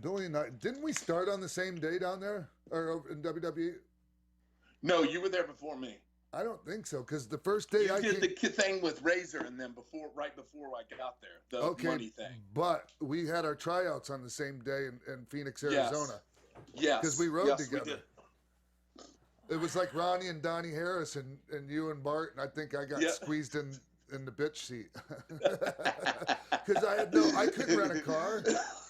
didn't we start on the same day down there or in WWE? No, you were there before me. I don't think so, because the first day you did the thing with Razor, and then right before I got there, the money thing. But we had our tryouts on the same day in Phoenix, Arizona. Yes. Because we rode we together. did. It was like Ronnie and Donnie Harris and you and Bart, and I think I got squeezed in the bitch seat. Because I couldn't rent a car.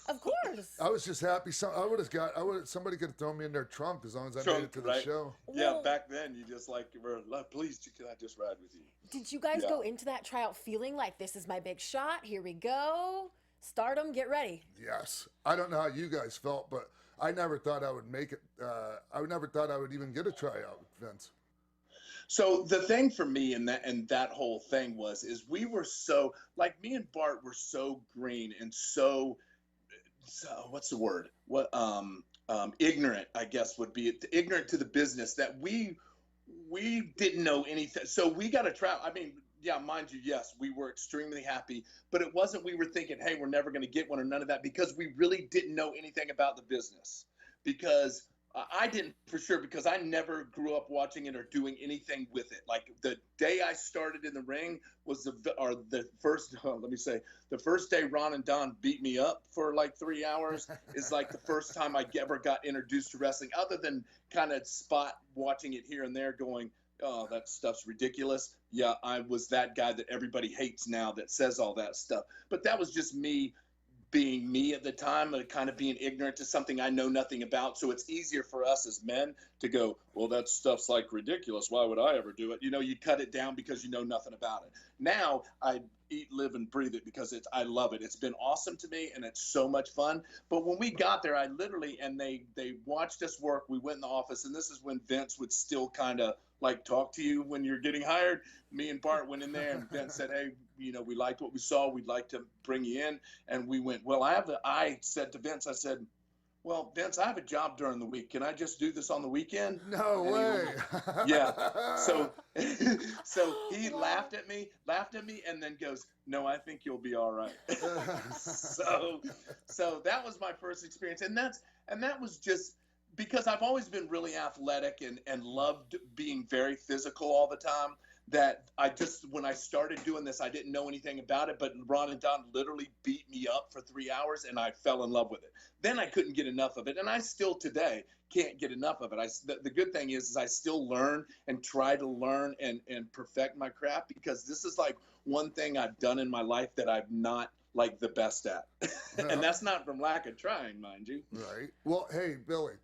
Of course. I was just happy. Somebody could have thrown me in their trunk as long as I made it to the show. Yeah, back then you just were please, can I just ride with you? Did you guys go into that tryout feeling like this is my big shot? Here we go. Stardom, get ready. Yes. I don't know how you guys felt, but I never thought I would make it. I never thought I would even get a tryout, Vince. So the thing for me and that whole thing is we were so, me and Bart were so green and so what's the word? Ignorant, I guess would be it. Ignorant to the business, that we didn't know anything. So we got a tryout. I mean, yeah, mind you, yes, we were extremely happy, but it wasn't we were thinking, hey, we're never going to get one or none of that, because we really didn't know anything about the business. Because I didn't for sure because I never grew up watching it or doing anything with it. Like the day I started in the ring was the first day Ron and Don beat me up for like 3 hours is like the first time I ever got introduced to wrestling, other than kind of spot watching it here and there going, oh, that stuff's ridiculous. Yeah, I was that guy that everybody hates now that says all that stuff. But that was just me being me at the time, kind of being ignorant to something I know nothing about. So it's easier for us as men to go, well, that stuff's like ridiculous. Why would I ever do it? You cut it down because you know nothing about it. Now I eat, live, and breathe it because I love it. It's been awesome to me, and it's so much fun. But when we got there, I literally, and they watched us work. We went in the office, and this is when Vince would still kind of like talk to you when you're getting hired. Me and Bart went in there, and Vince said, hey, we liked what we saw. We'd like to bring you in. And we went, well, I said to Vince, I said, well, Vince, I have a job during the week. Can I just do this on the weekend? No way. Yeah. So he laughed at me, and then goes, no, I think you'll be all right. So that was my first experience. And that was just because I've always been really athletic and loved being very physical all the time. That when I started doing this, I didn't know anything about it, but Ron and Don literally beat me up for 3 hours, and I fell in love with it. Then I couldn't get enough of it, and I still today can't get enough of it. The good thing is I still learn and try to learn and perfect my craft, because this is like one thing I've done in my life that I'm not like the best at. And that's not from lack of trying, mind you. Right. Well, hey, Billy.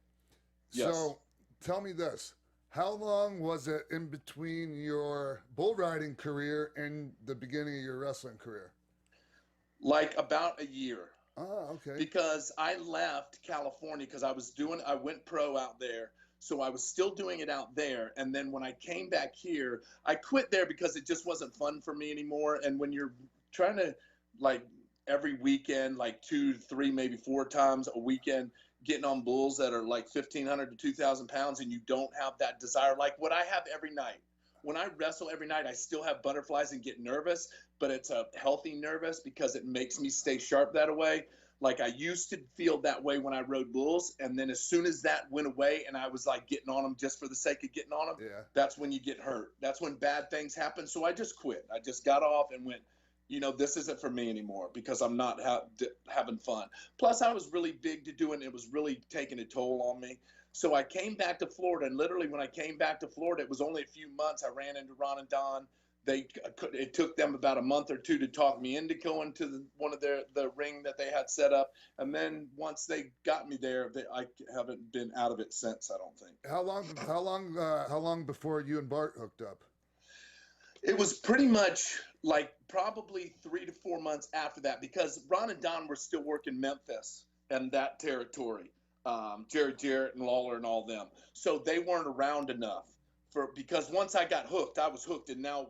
Yes. So tell me this. How long was it in between your bull riding career and the beginning of your wrestling career? Like about a year. Oh, okay. Because I left California because I went pro out there. So I was still doing it out there. And then when I came back here, I quit there because it just wasn't fun for me anymore. And when you're trying to, like, every weekend, like 2, 3, maybe 4 times a weekend, getting on bulls that are like 1,500 to 2,000 pounds, and you don't have that desire, like what I have every night. When I wrestle every night, I still have butterflies and get nervous, but it's a healthy nervous because it makes me stay sharp that way. Like I used to feel that way when I rode bulls, and then as soon as that went away and I was like getting on them just for the sake of getting on them, that's when you get hurt. That's when bad things happen. So I just quit. I just got off and went, this isn't for me anymore because I'm not having fun. Plus, I was really big to do it, and it was really taking a toll on me. So I came back to Florida, and literally when I came back to Florida, it was only a few months. I ran into Ron and Don. It took them about a month or 2 to talk me into going to one of the ring that they had set up. And then once they got me there, I haven't been out of it since, I don't think. How long before you and Bart hooked up? It was pretty much like probably 3 to 4 months after that, because Ron and Don were still working Memphis and that territory, Jerry Jarrett and Lawler and all them. So they weren't around enough because once I got hooked, I was hooked. And now,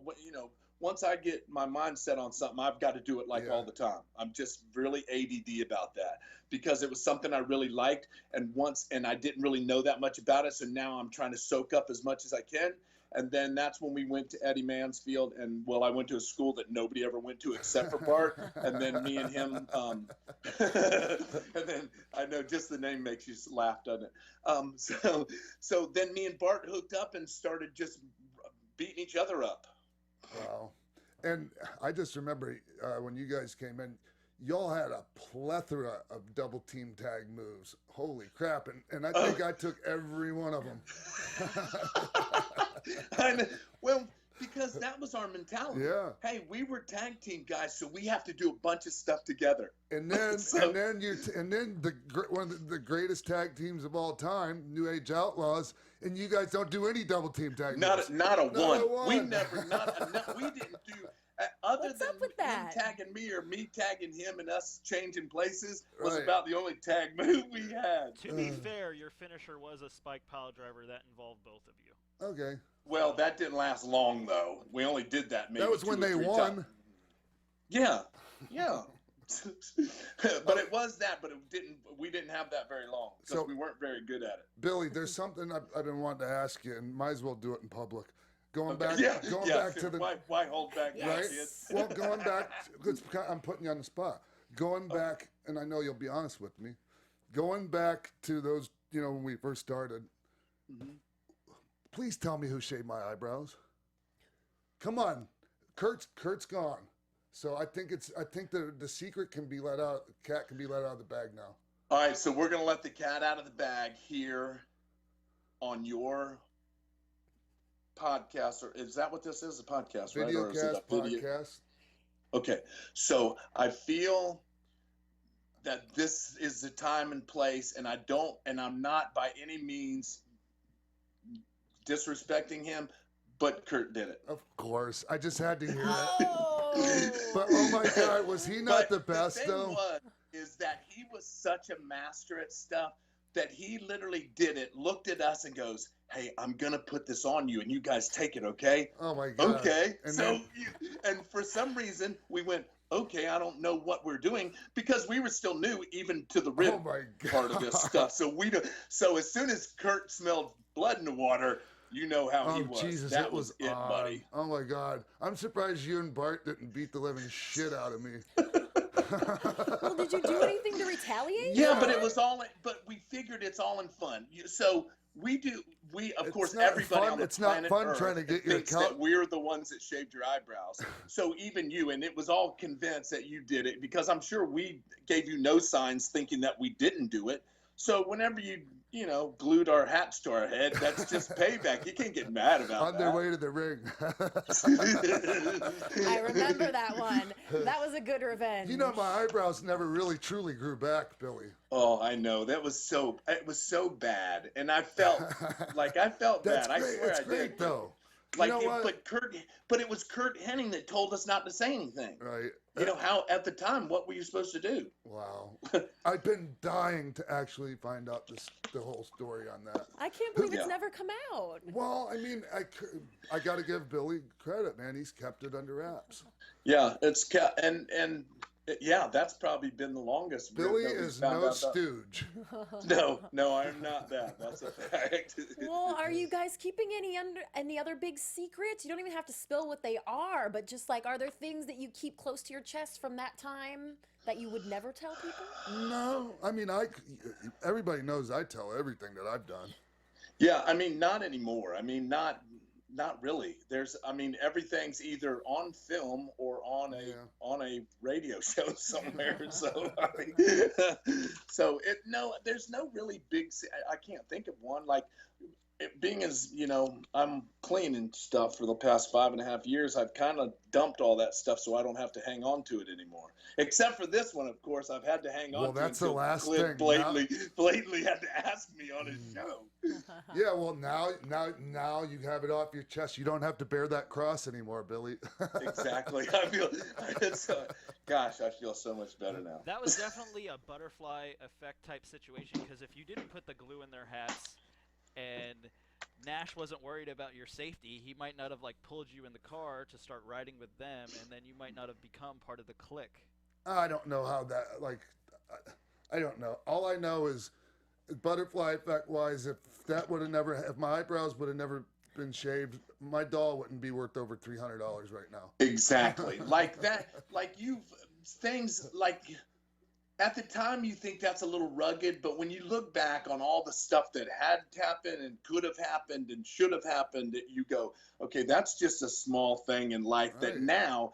once I get my mind set on something, I've got to do it all the time. I'm just really ADD about that because it was something I really liked. And I didn't really know that much about it. So now I'm trying to soak up as much as I can. And then that's when we went to Eddie Mansfield, and I went to a school that nobody ever went to except for Bart. And then me and him, and then I know just the name makes you laugh, doesn't it? So then me and Bart hooked up and started just beating each other up. Wow. And I just remember when you guys came in, y'all had a plethora of double team tag moves. Holy crap. And I think I took every one of them. Well, because that was our mentality. Yeah. Hey, we were tag team guys, so we have to do a bunch of stuff together. And then one of the greatest tag teams of all time, New Age Outlaws, and you guys don't do any double team tag moves. Not a one. We never. We didn't do. Other What's than up with that? him tagging me or me tagging him and us changing places was about the only tag move we had. To be fair, your finisher was a spike pile driver that involved both of you. Okay. Well, that didn't last long though. We only did that maybe. That was when they won. Times. Yeah. But it was that, but we didn't have that very long because we weren't very good at it. Billy, there's something I've been wanting to ask you, and might as well do it in public. Going back to the why hold back, right? kids? Well, going back, I'm putting you on the spot. Going back, and I know you'll be honest with me. Going back to those when we first started, please tell me who shaved my eyebrows. Come on, Kurt's gone. So I think the secret can be let out. The cat can be let out of the bag now. All right, so we're gonna let the cat out of the bag here on your podcast, or is that what this is? A podcast, right? Or is it a video? Podcast. Okay, so I feel that this is the time and place, and I'm not by any means disrespecting him, but Kurt did it. Of course, I just had to hear that. But oh my God, was he not the best though? Is that he was such a master at stuff that he literally did it, looked at us and goes, "Hey, I'm gonna put this on you, and you guys take it, okay?" Oh my God. Okay. And And for some reason we went, okay, I don't know what we're doing, because we were still new even to the rib part of this stuff. So as soon as Kurt smelled blood in the water, you know how he was. Jesus, that it was it, odd. buddy. Oh my God, I'm surprised you and Bart didn't beat the living shit out of me. Well, did you do anything to retaliate? Yeah, but it was all. But we figured it's all in fun. So we of course everybody on the planet Earth trying to get your thinks that we're the ones that shaved your eyebrows. So even you, and it was all convinced that you did it, because I'm sure we gave you no signs thinking that we didn't do it. So whenever you glued our hats to our head, that's just payback. You can't get mad about on that. their way to the ring. I remember that one. That was a good revenge. My eyebrows never really truly grew back, Billy. Oh, I know. It was so bad, and I felt bad. I swear That's I great, did. though. But it was Kurt Henning that told us not to say anything. Right. How at the time, what were you supposed to do? Wow. I've been dying to actually find out the whole story on that. I can't believe it's never come out. Well, I mean, I got to give Billy credit, man. He's kept it under wraps. Yeah, it's and yeah, that's probably been the longest. Billy is no stooge. No, I'm not that. That's a fact. Well, are you guys keeping any other big secrets? You don't even have to spill what they are, but just are there things that you keep close to your chest from that time that you would never tell people? No, I mean, everybody knows I tell everything that I've done. Yeah, I mean, not anymore. I mean, not really. Everything's either on film or on a radio show somewhere. So there's no really big. I can't think of one. Being as I'm clean and stuff for the past 5.5 years, I've kind of dumped all that stuff, so I don't have to hang on to it anymore. Except for this one, of course, I've had to hang on to it. Well, that's the last Cliff thing. blatantly had to ask me on his show. Yeah, well, now you have it off your chest. You don't have to bear that cross anymore, Billy. Exactly. I feel I feel so much better now. That was definitely a butterfly effect type situation, because if you didn't put the glue in their hats and Nash wasn't worried about your safety, he might not have pulled you in the car to start riding with them, and then you might not have become part of the clique. I don't know how that, I don't know. All I know is, butterfly effect wise, if my eyebrows would have never been shaved, my doll wouldn't be worth over $300 right now. Exactly. At the time you think that's a little rugged, but when you look back on all the stuff that had happened and could have happened and should have happened, you go, okay, that's just a small thing in life that now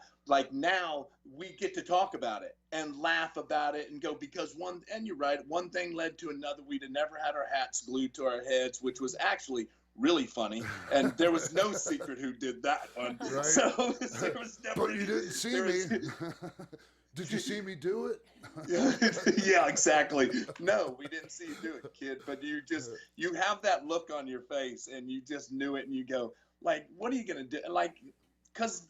we get to talk about it and laugh about it and go, because and you're right, one thing led to another. We'd have never had our hats glued to our heads, which was actually really funny, and there was no secret who did that one. Right. So there was never. But you didn't see me. Did you see me do it? Yeah, exactly. No, we didn't see you do it, kid. But you have that look on your face, and you just knew it, and you go, what are you gonna do? Because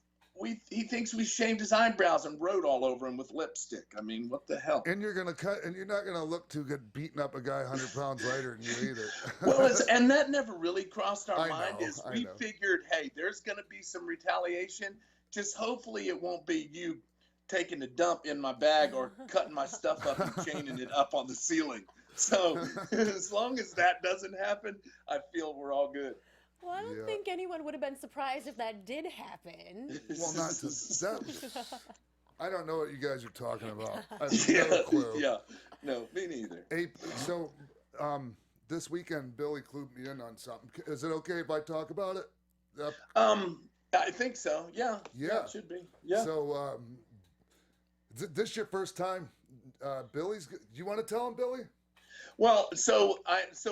he thinks we shaved his eyebrows and wrote all over him with lipstick. I mean, what the hell? And you're not gonna look too good beating up a guy 100 pounds lighter than you either. Well, and that never really crossed our mind. We know. Figured, hey, there's gonna be some retaliation. Just hopefully it won't be you taking a dump in my bag or cutting my stuff up and chaining it up on the ceiling. So as long as that doesn't happen, I feel we're all good. Well, I don't think anyone would have been surprised if that did happen. Well, not to that. I don't know what you guys are talking about. I have no clue. Yeah, no, me neither. Hey, so this weekend, Billy clued me in on something. Is it okay if I talk about it? Yep. I think so. Yeah. Yeah. It should be. Yeah. So, this your first time, Billy's? Do you want to tell him, Billy? Well, so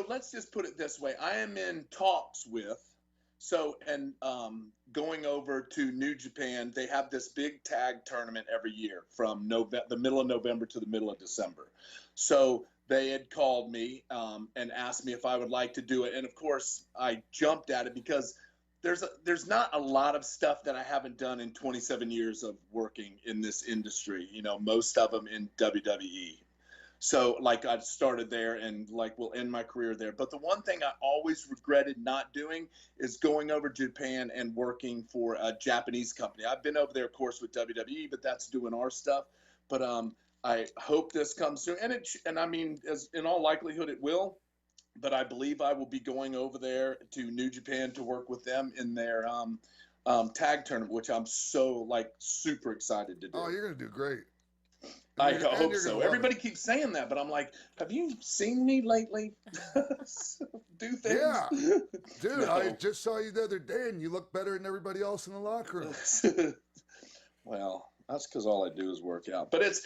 let's just put it this way. I am in talks with, going over to New Japan. They have this big tag tournament every year from the middle of November to the middle of December. So they had called me and asked me if I would like to do it. And of course, I jumped at it because there's not a lot of stuff that I haven't done in 27 years of working in this industry, most of them in WWE. So like I started there and like will end my career there. But the one thing I always regretted not doing is going over to Japan and working for a Japanese company. I've been over there, of course, with WWE, but that's doing our stuff. But I hope this comes soon. And I mean, as in all likelihood, it will. But I believe I will be going over there to New Japan to work with them in their tag tournament, which I'm so super excited to do. Oh, you're gonna do great. I hope so. Everybody keeps saying that, but I'm like, have you seen me lately? Do things? Yeah, dude. No. I just saw you the other day, and you look better than everybody else in the locker room. Well, that's because all I do is work out. But it's,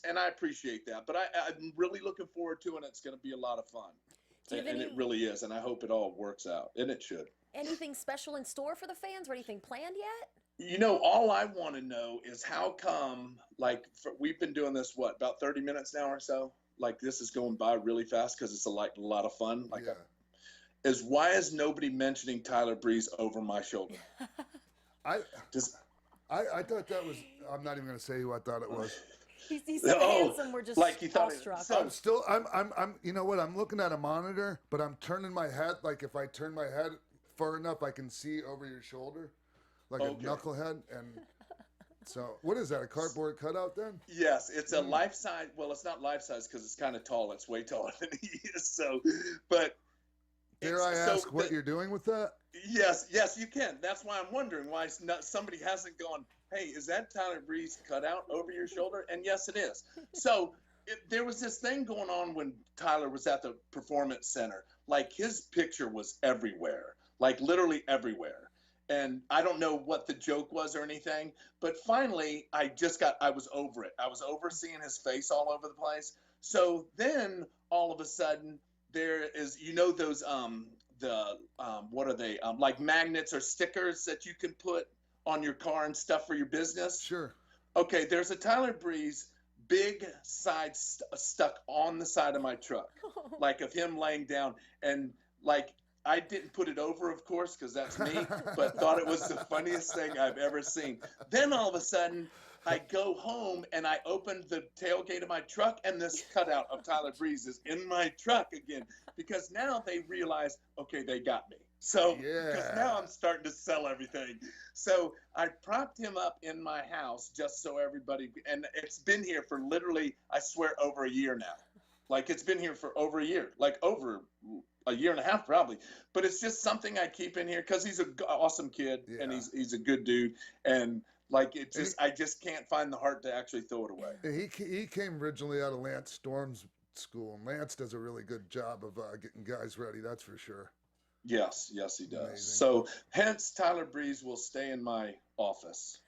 and I appreciate that. But I'm really looking forward to it. And it's going to be a lot of fun, and it really is. And I hope it all works out, and it should. Anything special in store for the fans, or anything planned yet? All I want to know is how come, we've been doing this, about 30 minutes now or so? This is going by really fast because it's a lot of fun. Why is nobody mentioning Tyler Breeze over my shoulder? I thought that was, I'm not even going to say who I thought it was. He's so handsome, we're just awestruck. I'm you know what, I'm looking at a monitor, but I'm turning my head, if I turn my head far enough, I can see over your shoulder. A knucklehead, and so what is that? A cardboard cutout then? Yes, it's a life size. Well, it's not life size because it's kind of tall. It's way taller than he is. So, but dare I ask what you're doing with that? Yes, you can. That's why I'm wondering why somebody hasn't gone, hey, is that Tyler Breeze cutout over your shoulder? And yes, it is. So there was this thing going on when Tyler was at the Performance Center. His picture was everywhere, literally everywhere. And I don't know what the joke was or anything, but finally I was over it. I was over seeing his face all over the place. So then all of a sudden there is, those, what are they? Magnets or stickers that you can put on your car and stuff for your business. Sure. Okay. There's a Tyler Breeze big side stuck on the side of my truck, of him laying down, and I didn't put it over, of course, because that's me, but thought it was the funniest thing I've ever seen. Then all of a sudden, I go home and I opened the tailgate of my truck, and this cutout of Tyler Breeze is in my truck again, because now they realize, okay, they got me. So, because now I'm starting to sell everything. So I propped him up in my house just so everybody, and it's been here for literally, I swear, over a year now. It's been here for over a year, over a year and a half probably, but it's just something I keep in here because he's an awesome kid and he's a good dude, and I just can't find the heart to actually throw it away. He came originally out of Lance Storm's school, and Lance does a really good job of getting guys ready, that's for sure. Yes, he does. Amazing. So hence Tyler Breeze will stay in my office.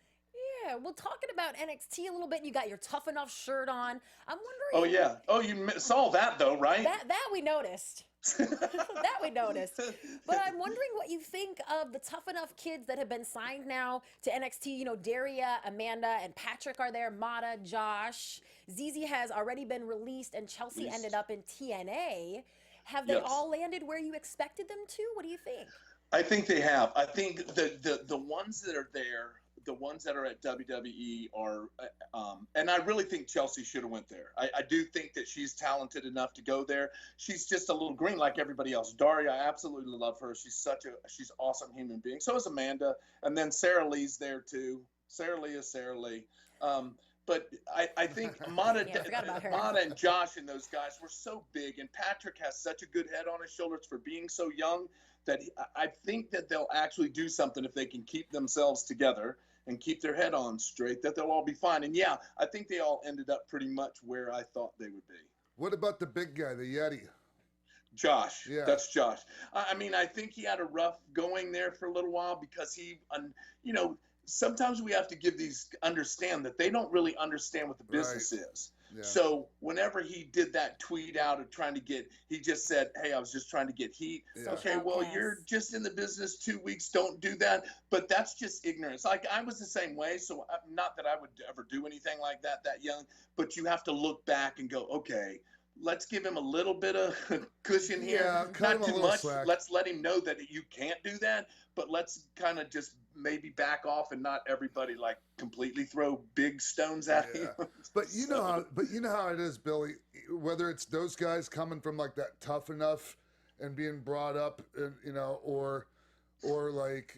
Yeah, well, talking about NXT a little bit, you got your Tough Enough shirt on. I'm wondering. Oh yeah. Oh, you saw that though, right? That we noticed. That we noticed. But I'm wondering what you think of the Tough Enough kids that have been signed now to NXT. Daria, Amanda, and Patrick are there. Mata, Josh. ZZ has already been released, and Chelsea ended up in TNA. Have they all landed where you expected them to? What do you think? I think they have. I think the ones that are there, the ones that are at WWE are, and I really think Chelsea should have went there. I do think that she's talented enough to go there. She's just a little green like everybody else. Daria, I absolutely love her. She's awesome human being. So is Amanda, and then Sarah Lee's there too. Sarah Lee is Sarah Lee. But I think Mata and Josh and those guys were so big, and Patrick has such a good head on his shoulders for being so young that I think that they'll actually do something if they can keep themselves together and keep their head on straight, that they'll all be fine. And yeah, I think they all ended up pretty much where I thought they would be. What about the big guy, the Yeti? Josh. Yeah. That's Josh. I mean, I think he had a rough going there for a little while because sometimes we have to understand that they don't really understand what the business is. Yeah. So whenever he did that tweet out of he just said, hey, I was just trying to get heat. Yeah. Okay, well, you're just in the business 2 weeks. Don't do that. But that's just ignorance. Like, I was the same way. So not that I would ever do anything like that young, but you have to look back and go, okay, let's give him a little bit of cushion here. Not too much. Slack. Let's let him know that you can't do that, but let's kind of just maybe back off and not everybody like completely throw big stones at him. But you know how it is, Billy. Whether it's those guys coming from like that Tough Enough and being brought up, and or like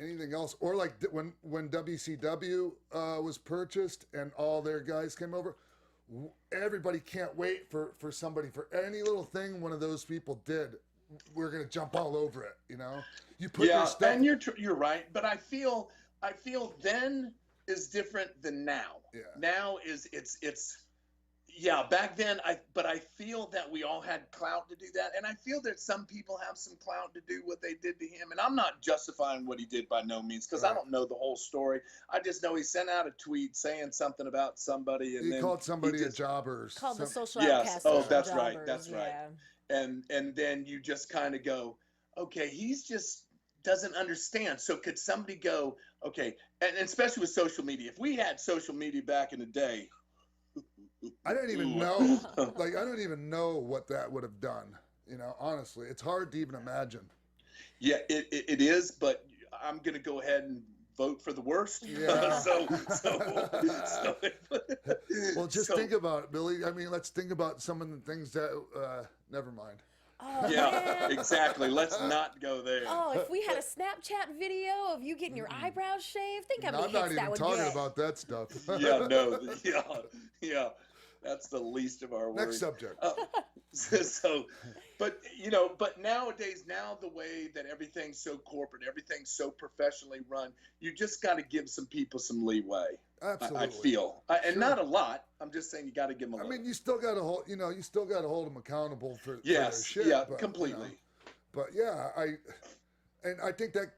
anything else, or like when WCW was purchased and all their guys came over. Everybody can't wait for somebody, for any little thing one of those people did. We're gonna jump all over it, You put your stuff. And you're right, but I feel then is different than now. Yeah. Now it's back then but I feel that we all had clout to do that, and I feel that some people have some clout to do what they did to him, and I'm not justifying what he did by no means because I don't know the whole story. I just know he sent out a tweet saying something about somebody, and he then called somebody a jobber. Called the social yes. outcast. Oh, social that's jobbers. right. That's right. And then you just kind of go, okay, he's just doesn't understand. So could somebody go, okay, and especially with social media, if we had social media back in the day, I don't even know. I don't even know what that would have done. Honestly, it's hard to even imagine. Yeah, it is. But I'm gonna go ahead and vote for the worst. Yeah. Well, just so, think about it, Billy. I mean, let's think about some of the things that. Never mind. Oh, yeah, man. exactly. Let's not go there. Oh, if we had a Snapchat video of you getting your eyebrows shaved, think how many I'm not hits that even would talking get. about that stuff. Yeah. That's the least of our worries. Next subject. But nowadays, now the way that everything's so corporate, everything's so professionally run, you just got to give some people some leeway. Absolutely. I feel, and not a lot. I'm just saying you got to give them a little. I mean, you still got to hold. You still got to hold them accountable for yes, their shit. yeah, but, completely. But yeah, I think that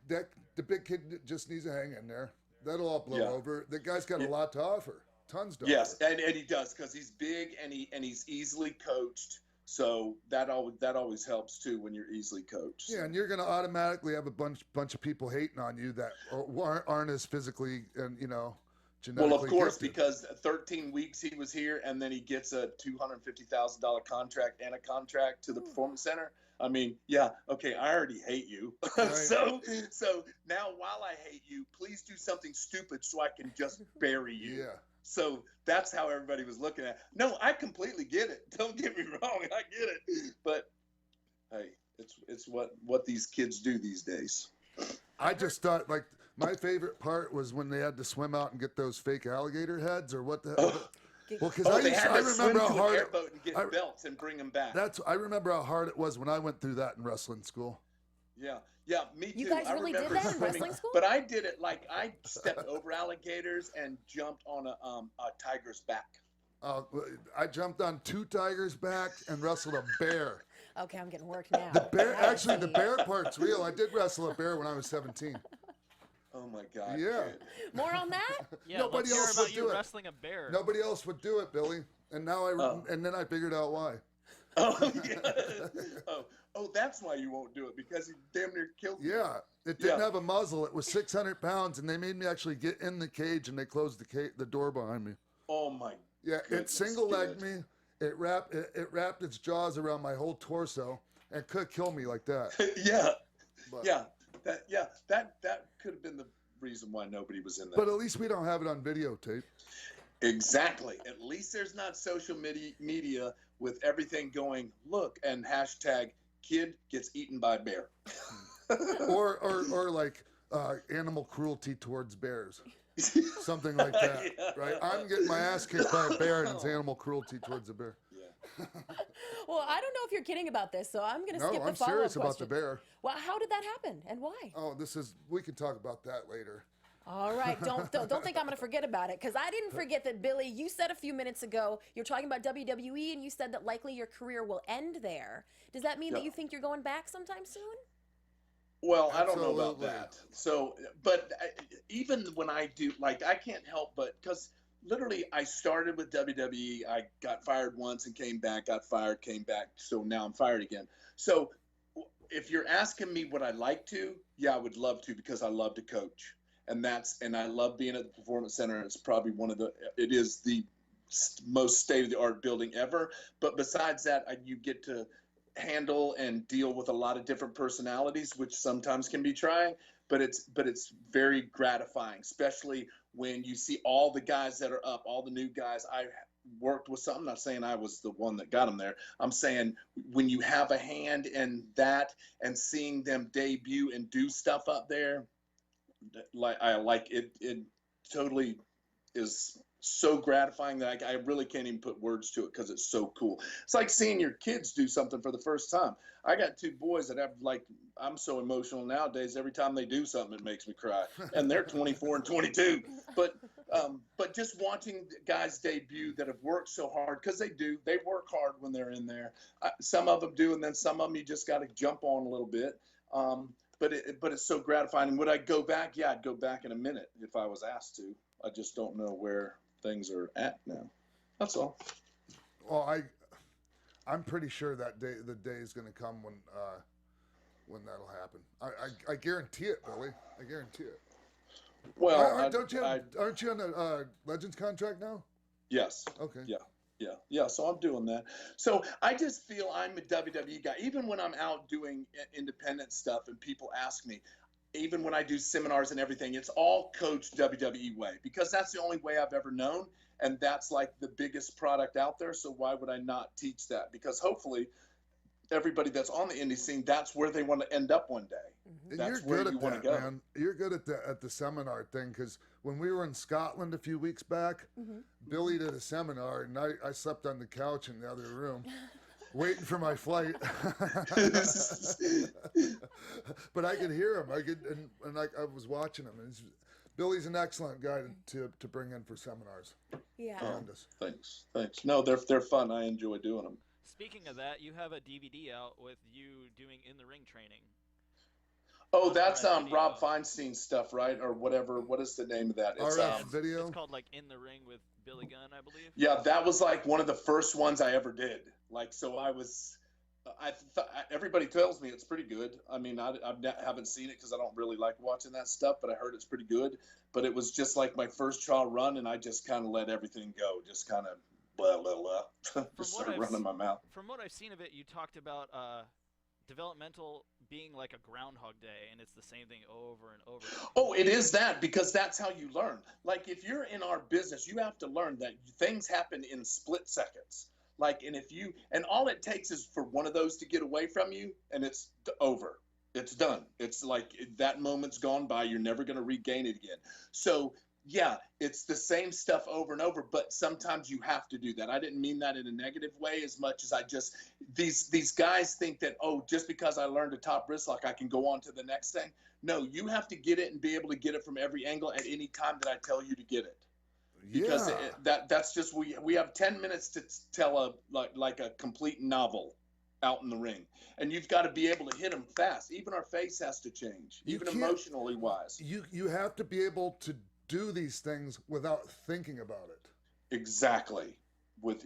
the big kid just needs to hang in there. That'll all blow over. The guy's got a lot to offer. Tons to yes, offer. and he does because he's big and he's easily coached. So that always helps too when you're easily coached. Yeah, and you're going to automatically have a bunch of people hating on you that aren't as physically and genetically. Well, of course, gifted. because 13 weeks he was here, and then he gets a $250,000 contract and a contract to the Performance Center. I mean, yeah, okay, I already hate you. Right. so now while I hate you, please do something stupid so I can just bury you. Yeah. So that's how everybody was looking at it. No, I completely get it. Don't get me wrong, I get it. But hey, it's what these kids do these days. I just thought my favorite part was when they had to swim out and get those fake alligator heads or what the hell. Well, because I remember how hard airboat and get belts and bring them back. I remember how hard it was when I went through that in wrestling school. Yeah, me too. You guys really did that in wrestling school? But I did it I stepped over alligators and jumped on a tiger's back. I jumped on 2 tigers' backs and wrestled a bear. Okay, I'm getting work now. The bear part's real. I did wrestle a bear when I was 17. Oh my God. Yeah. More on that? Yeah, Nobody let's hear else about would you do it. wrestling a bear. Nobody else would do it, Billy. And now and then I figured out why. Oh yeah. Oh, that's why you won't do it, because he damn near killed you. Yeah, it didn't have a muzzle. It was 600 pounds, and they made me actually get in the cage, and they closed the door behind me. Oh my. Yeah, it single-legged me. It wrapped its jaws around my whole torso and could kill me like that. Yeah. But, That could have been the reason why nobody was in there. But at least we don't have it on videotape. Exactly. At least there's not social media with everything going, look, and hashtag kid gets eaten by bear. or like animal cruelty towards bears. Something like that, right? I'm getting my ass kicked by a bear, and it's animal cruelty towards a bear. Yeah. Well, I don't know if you're kidding about this, so I'm going to skip the I'm follow-up serious question. about the bear. Well, how did that happen, and why? Oh, we can talk about that later. All right, don't think I'm going to forget about it, because I didn't forget that, Billy, you said a few minutes ago, you're talking about WWE, and you said that likely your career will end there. Does that mean that you think you're going back sometime soon? Well, I don't know about Absolutely. that. So, but even when I do, like, I can't help but, because literally I started with WWE, I got fired once and came back, got fired, came back, so now I'm fired again. So if you're asking me would I like to, yeah, I would love to, because I love to coach. And I love being at the Performance Center. It's probably it is the most state-of-the-art building ever. But besides that, you get to handle and deal with a lot of different personalities, which sometimes can be trying, but it's very gratifying, especially when you see all the guys that are up, all the new guys. I worked with some. I'm not saying I was the one that got them there. I'm saying when you have a hand in that and seeing them debut and do stuff up there, it totally is so gratifying that I really can't even put words to it, because it's so cool. It's like seeing your kids do something for the first time. I got two boys that have, like, I'm so emotional nowadays. Every time they do something, it makes me cry, and they're 24 and 22. But just watching guys debut that have worked so hard, because they work hard when they're in there. Some of them do, and then some of them you just got to jump on a little bit. But it's so gratifying. Would I go back? Yeah, I'd go back in a minute if I was asked to. I just don't know where things are at now. That's all. Well, I'm pretty sure the day is going to come when that'll happen. I guarantee it, Billy. I guarantee it. Well, aren't you on a Legends contract now? Yes. Okay. Yeah. So I'm doing that. So I just feel I'm a WWE guy. Even when I'm out doing independent stuff and people ask me, even when I do seminars and everything, it's all coached WWE way, because that's the only way I've ever known. And that's like the biggest product out there. So why would I not teach that? Because hopefully everybody that's on the indie scene, that's where they want to end up one day. Mm-hmm. That's You're where good you at want to that, go. man. You're good at the seminar thing, because when we were in Scotland a few weeks back, Billy did a seminar, and I slept on the couch in the other room. Waiting for my flight, but I could hear him. I was watching him. And Billy's an excellent guy to bring in for seminars. Yeah. Thanks. No, they're fun. I enjoy doing them. Speaking of that, you have a DVD out with you doing in the ring training. Oh, that's Rob Feinstein stuff, right? Or whatever. What is the name of that? It's RF video. It's called like In the Ring with Billy Gunn, I believe. Yeah, that was like one of the first ones I ever did. Like, so everybody tells me it's pretty good. I mean, I haven't seen it because I don't really like watching that stuff, but I heard it's pretty good. But it was just like my first trial run, and I just kind of let everything go. Just kind of blah, blah, blah. Just started running my mouth. From what I've seen of it, you talked about developmental being like a Groundhog Day, and it's the same thing over and over. Oh, it is that, because that's how you learn. Like, if you're in our business, you have to learn that things happen in split seconds. Like, and all it takes is for one of those to get away from you, and it's over. It's done. It's like that moment's gone by. You're never going to regain it again. So yeah, it's the same stuff over and over, but sometimes you have to do that. I didn't mean that in a negative way as much as these guys think that, oh, just because I learned a top wrist lock, I can go on to the next thing. No, you have to get it and be able to get it from every angle at any time that I tell you to get it. Because that's just, we have 10 minutes to tell a complete novel out in the ring, and you've got to be able to hit them fast. Even our face has to change, even emotionally wise. You have to be able to do these things without thinking about it. Exactly.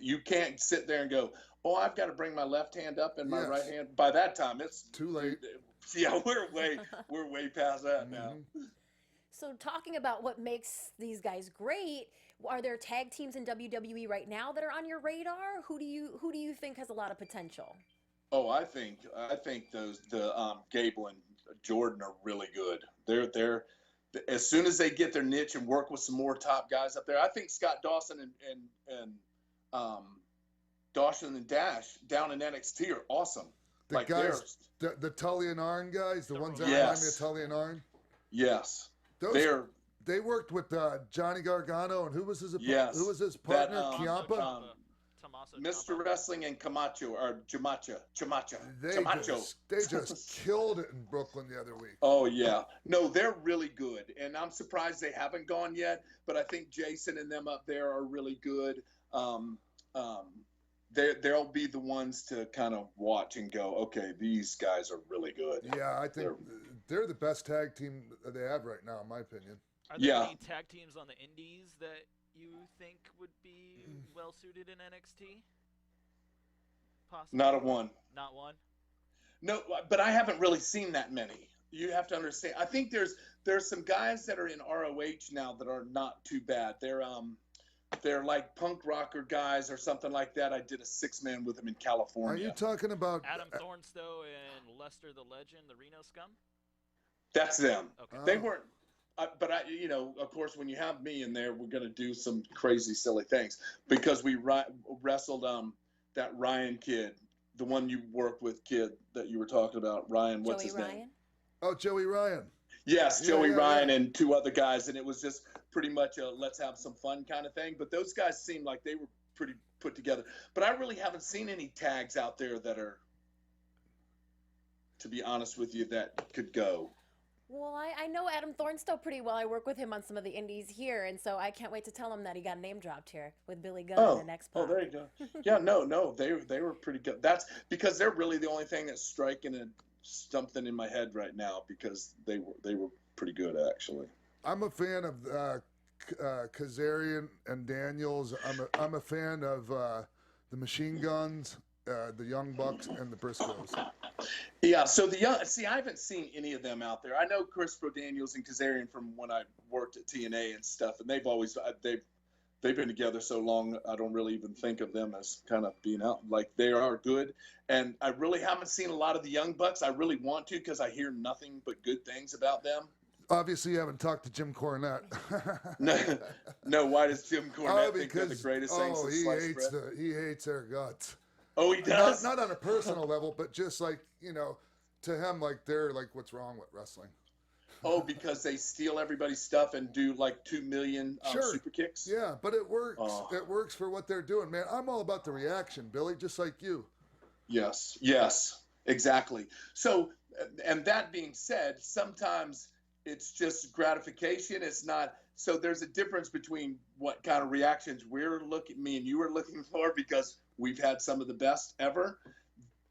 You can't sit there and go, oh, I've got to bring my left hand up and my right hand. By that time, it's too late. Yeah, we're way past that now. So talking about what makes these guys great, are there tag teams in WWE right now that are on your radar? Who do you think has a lot of potential? Oh, I think the Gable and Jordan are really good. They're as soon as they get their niche and work with some more top guys up there. I think Scott Dawson and Dawson and Dash down in NXT are awesome. The guys, the Tully and Arn guys, the ones that remind me of Tully and Arn. Yes, they worked with Johnny Gargano, and who was his partner? Ciampa. Tommaso Mr. Ciampa. Wrestling and Camacho, or Chamacho. They just killed it in Brooklyn the other week. Oh, yeah. No, they're really good. And I'm surprised they haven't gone yet, but I think Jason and them up there are really good. They'll be the ones to kind of watch and go, okay, these guys are really good. Yeah, I think they're the best tag team that they have right now, in my opinion. Are there any tag teams on the indies that you think would be well suited in NXT? Possibly. Not a one. Not one? No, but I haven't really seen that many. You have to understand. I think there's some guys that are in ROH now that are not too bad. They're like punk rocker guys or something like that. I did a 6-man with them in California. Are you talking about Adam Thornstowe and Lester the Legend, the Reno Scum? That's them. Okay. They weren't. But of course, when you have me in there, we're going to do some crazy, silly things because we wrestled that Ryan kid, the one you work with kid that you were talking about, Ryan. What's his name? Oh, Joey Ryan. Yes, Joey Ryan and 2 other guys, and it was just pretty much a let's have some fun kind of thing. But those guys seemed like they were pretty put together. But I really haven't seen any tags out there that are, to be honest with you, that could go. Well, I know Adam Thornstowe pretty well. I work with him on some of the indies here, and so I can't wait to tell him that he got name dropped here with Billy Gunn and X-Pac. Oh, there you go. Yeah, no, they were pretty good. That's because they're really the only thing that's striking something in my head right now because they were pretty good actually. I'm a fan of Kazarian and Daniels. I'm a fan of the Machine Guns, the Young Bucks, and the Briscoes. Yeah, so I haven't seen any of them out there. I know Christopher Daniels and Kazarian from when I worked at TNA and stuff, and they've been together so long, I don't really even think of them as kind of being out. Like, they are good. And I really haven't seen a lot of the Young Bucks. I really want to because I hear nothing but good things about them. Obviously, you haven't talked to Jim Cornette. No. Why does Jim Cornette think they're the greatest things since sliced bread? He hates their guts. Oh, he does? Not on a personal level, but just like, to him, like, they're like, what's wrong with wrestling? Oh, because they steal everybody's stuff and do like 2 million super kicks? Yeah, but it works. Oh. It works for what they're doing, man. I'm all about the reaction, Billy, just like you. Yes, exactly. So, and that being said, sometimes it's just gratification. It's not. So there's a difference between what kind of reactions me and you are looking for, because we've had some of the best ever,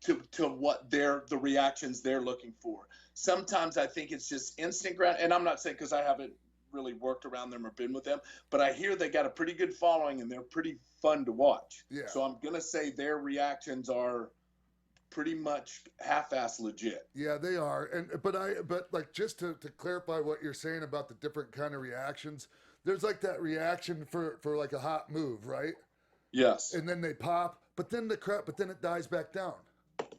to what the reactions they're looking for. Sometimes I think it's just instant and I'm not saying because I haven't really worked around them or been with them, but I hear they got a pretty good following and they're pretty fun to watch. Yeah. So I'm gonna say their reactions are pretty much half-ass legit. Yeah, they are. But like, just to clarify what you're saying about the different kind of reactions, there's like that reaction for like a hot move, right? Yes. And then they pop, but then it dies back down.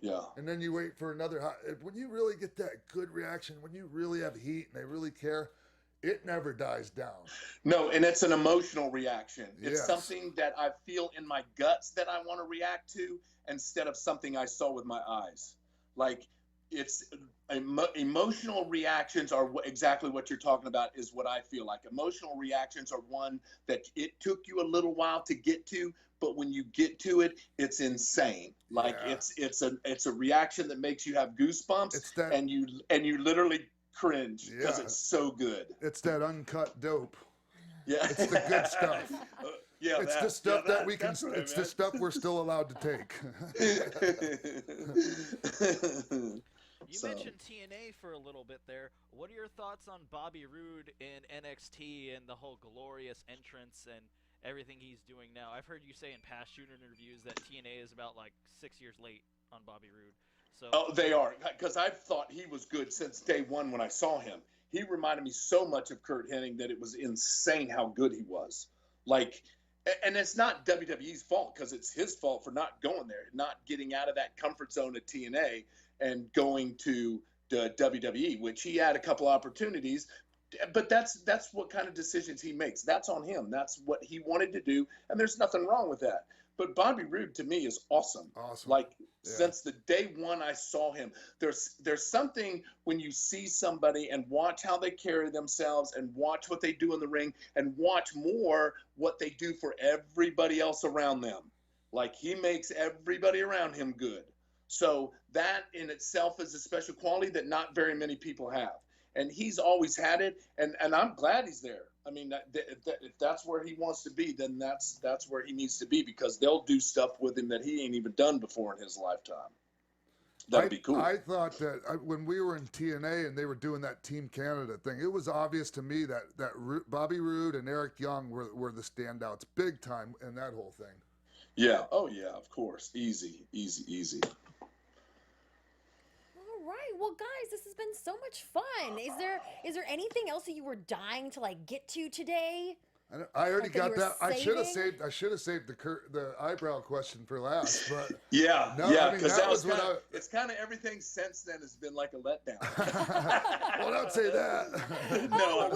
Yeah. And then you wait for another hot. When you really get that good reaction, when you really have heat and they really care, it never dies down. No, and it's an emotional reaction. It's Yes. something that I feel in my guts that I want to react to instead of something I saw with my eyes. Like, it's emotional reactions are exactly what you're talking about, is what I feel like. Emotional reactions are one that it took you a little while to get to, but when you get to it, it's insane. Like, Yeah. it's a reaction that makes you have goosebumps, and you literally cringe because it's so good. It's that uncut dope. Yeah. It's the good stuff. Yeah, it's the stuff that we can. It's the stuff we're still allowed to take. You mentioned TNA for a little bit there. What are your thoughts on Bobby Roode in NXT and the whole glorious entrance and everything he's doing now? I've heard you say in past shooter interviews that TNA is about like 6 years late on Bobby Roode. So they are, because I've thought he was good since day one when I saw him. He reminded me so much of Kurt Hennig that it was insane how good he was. Like, and it's not WWE's fault, because it's his fault for not going there, not getting out of that comfort zone at TNA and going to the WWE, which he had a couple opportunities. But that's what kind of decisions he makes. That's on him. That's what he wanted to do, and there's nothing wrong with that. But Bobby Roode, to me, is awesome. Like, since the day one I saw him, there's something when you see somebody and watch how they carry themselves and watch what they do in the ring and watch more what they do for everybody else around them. Like, he makes everybody around him good. So that in itself is a special quality that not very many people have. And he's always had it, and I'm glad he's there. I mean, if that's where he wants to be, then that's where he needs to be, because they'll do stuff with him that he ain't even done before in his lifetime. That'd be cool. I thought that when we were in TNA and they were doing that Team Canada thing, it was obvious to me that Bobby Roode and Eric Young were the standouts big time in that whole thing. Yeah. Oh, yeah, of course. Easy. All right. Well, guys, this has been so much fun. Is there anything else that you were dying to get to today? I already Like got that. I should have saving? saved the eyebrow question for last, but yeah, no, yeah, I mean, because that was what it's kind of everything since then has been like a letdown. Well, don't say that. Oh, well,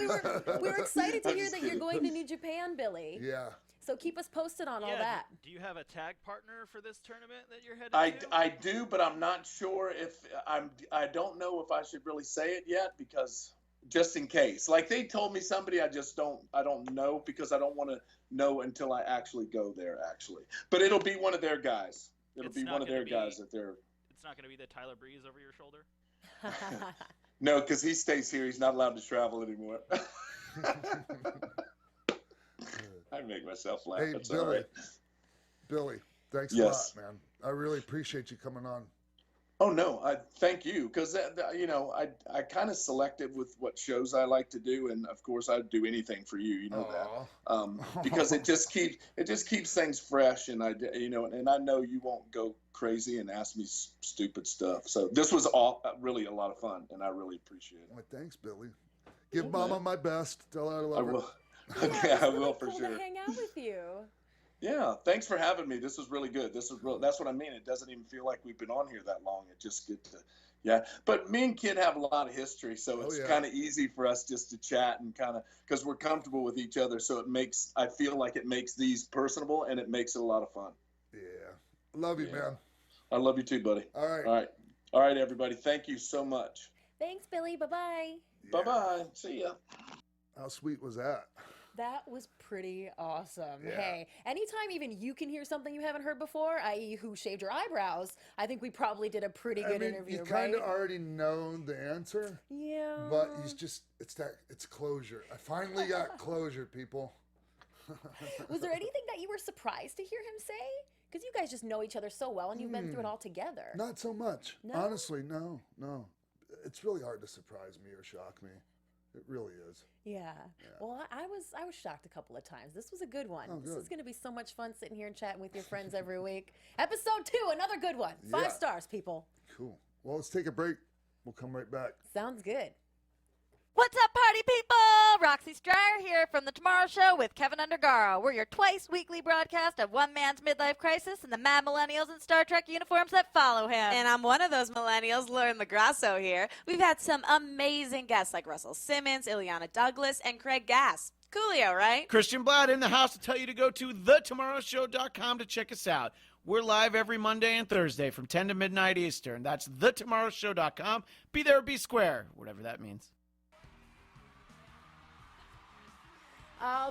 we were excited to hear that you're going to New Japan, Billy. Yeah. So keep us posted on all that. Do you have a tag partner for this tournament that you're headed to? I do, but I'm not sure if I don't know if I should really say it yet, because just in case. Like, they told me somebody, I don't know, because I don't want to know until I actually go there, actually. But it'll be one of their guys. It'll be one of their guys that they're... It's not going to be the Tyler Breeze over your shoulder? No, because he stays here. He's not allowed to travel anymore. I make myself laugh. Hey, It's Billy. all right. Billy, thanks Yes. a lot, man. I really appreciate you coming on. Oh, no, I thank you, because I kind of selective with what shows I like to do, and of course I'd do anything for you, that, because it just keeps things fresh, and and I know you won't go crazy and ask me stupid stuff. So this was really a lot of fun, and I really appreciate it. Well, thanks, Billy. Give Mama my best. Tell her I love her. I will. Yeah, I will for cool sure. to hang out with you. Yeah, thanks for having me. This was really good. That's what I mean. It doesn't even feel like we've been on here that long. It just get to, yeah. But me and Kid have a lot of history, so it's kind of easy for us just to chat and kind of, because we're comfortable with each other. So I feel like it makes these personable, and it makes it a lot of fun. Yeah. Love you, man. I love you too, buddy. All right. All right, everybody. Thank you so much. Thanks, Billy. Bye-bye. Yeah. Bye-bye. See ya. How sweet was that? That was pretty awesome. Yeah. Hey, anytime even you can hear something you haven't heard before, i.e. who shaved your eyebrows, I think we probably did a pretty good interview, you right? kind of already know the answer. Yeah. But it's closure. I finally got closure, people. Was there anything that you were surprised to hear him say? Because you guys just know each other so well, and you've been through it all together. Not so much. No? Honestly, no. It's really hard to surprise me or shock me. It really is. Yeah. Well, I was shocked a couple of times. This was a good one. Oh, this good. is going to be so much fun sitting here and chatting with your friends every week. Episode 2, another good one. 5 stars, people. Cool. Well, let's take a break. We'll come right back. Sounds good. What's up, party people? Roxy Stryer here from The Tomorrow Show with Kevin Undergaro. We're your twice weekly broadcast of one man's midlife crisis and the mad millennials in Star Trek uniforms that follow him. And I'm one of those millennials, Lauren Lagrasso here. We've had some amazing guests like Russell Simmons, Ileana Douglas, and Craig Gass. Coolio, right? Christian Blatt in the house to tell you to go to thetomorrowshow.com to check us out. We're live every Monday and Thursday from 10 to midnight Eastern. That's thetomorrowshow.com. Be there or be square, whatever that means.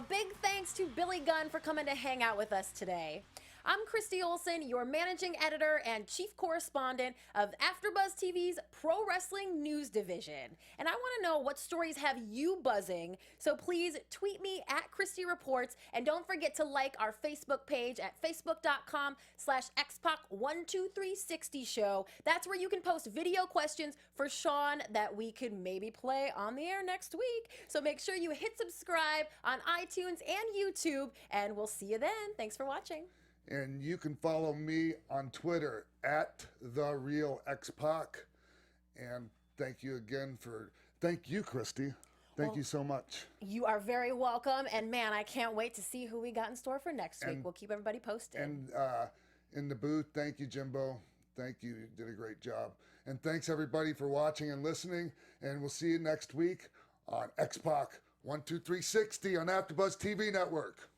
Big thanks to Billy Gunn for coming to hang out with us today. I'm Christy Olson, your managing editor and chief correspondent of AfterBuzz TV's Pro Wrestling News Division. And I want to know what stories have you buzzing, so please tweet me at Christy Reports, and don't forget to like our Facebook page at facebook.com/X-Pac12360 show. That's where you can post video questions for Sean that we could maybe play on the air next week. So make sure you hit subscribe on iTunes and YouTube, and we'll see you then. Thanks for watching. And you can follow me on Twitter at @TheRealXPac. And thank you, Christy. Thank you so much. You are very welcome. And man, I can't wait to see who we got in store for next week. We'll keep everybody posted. And in the booth, thank you, Jimbo. Thank you. You did a great job. And thanks, everybody, for watching and listening. And we'll see you next week on X-Pac 12360 on AfterBuzz TV Network.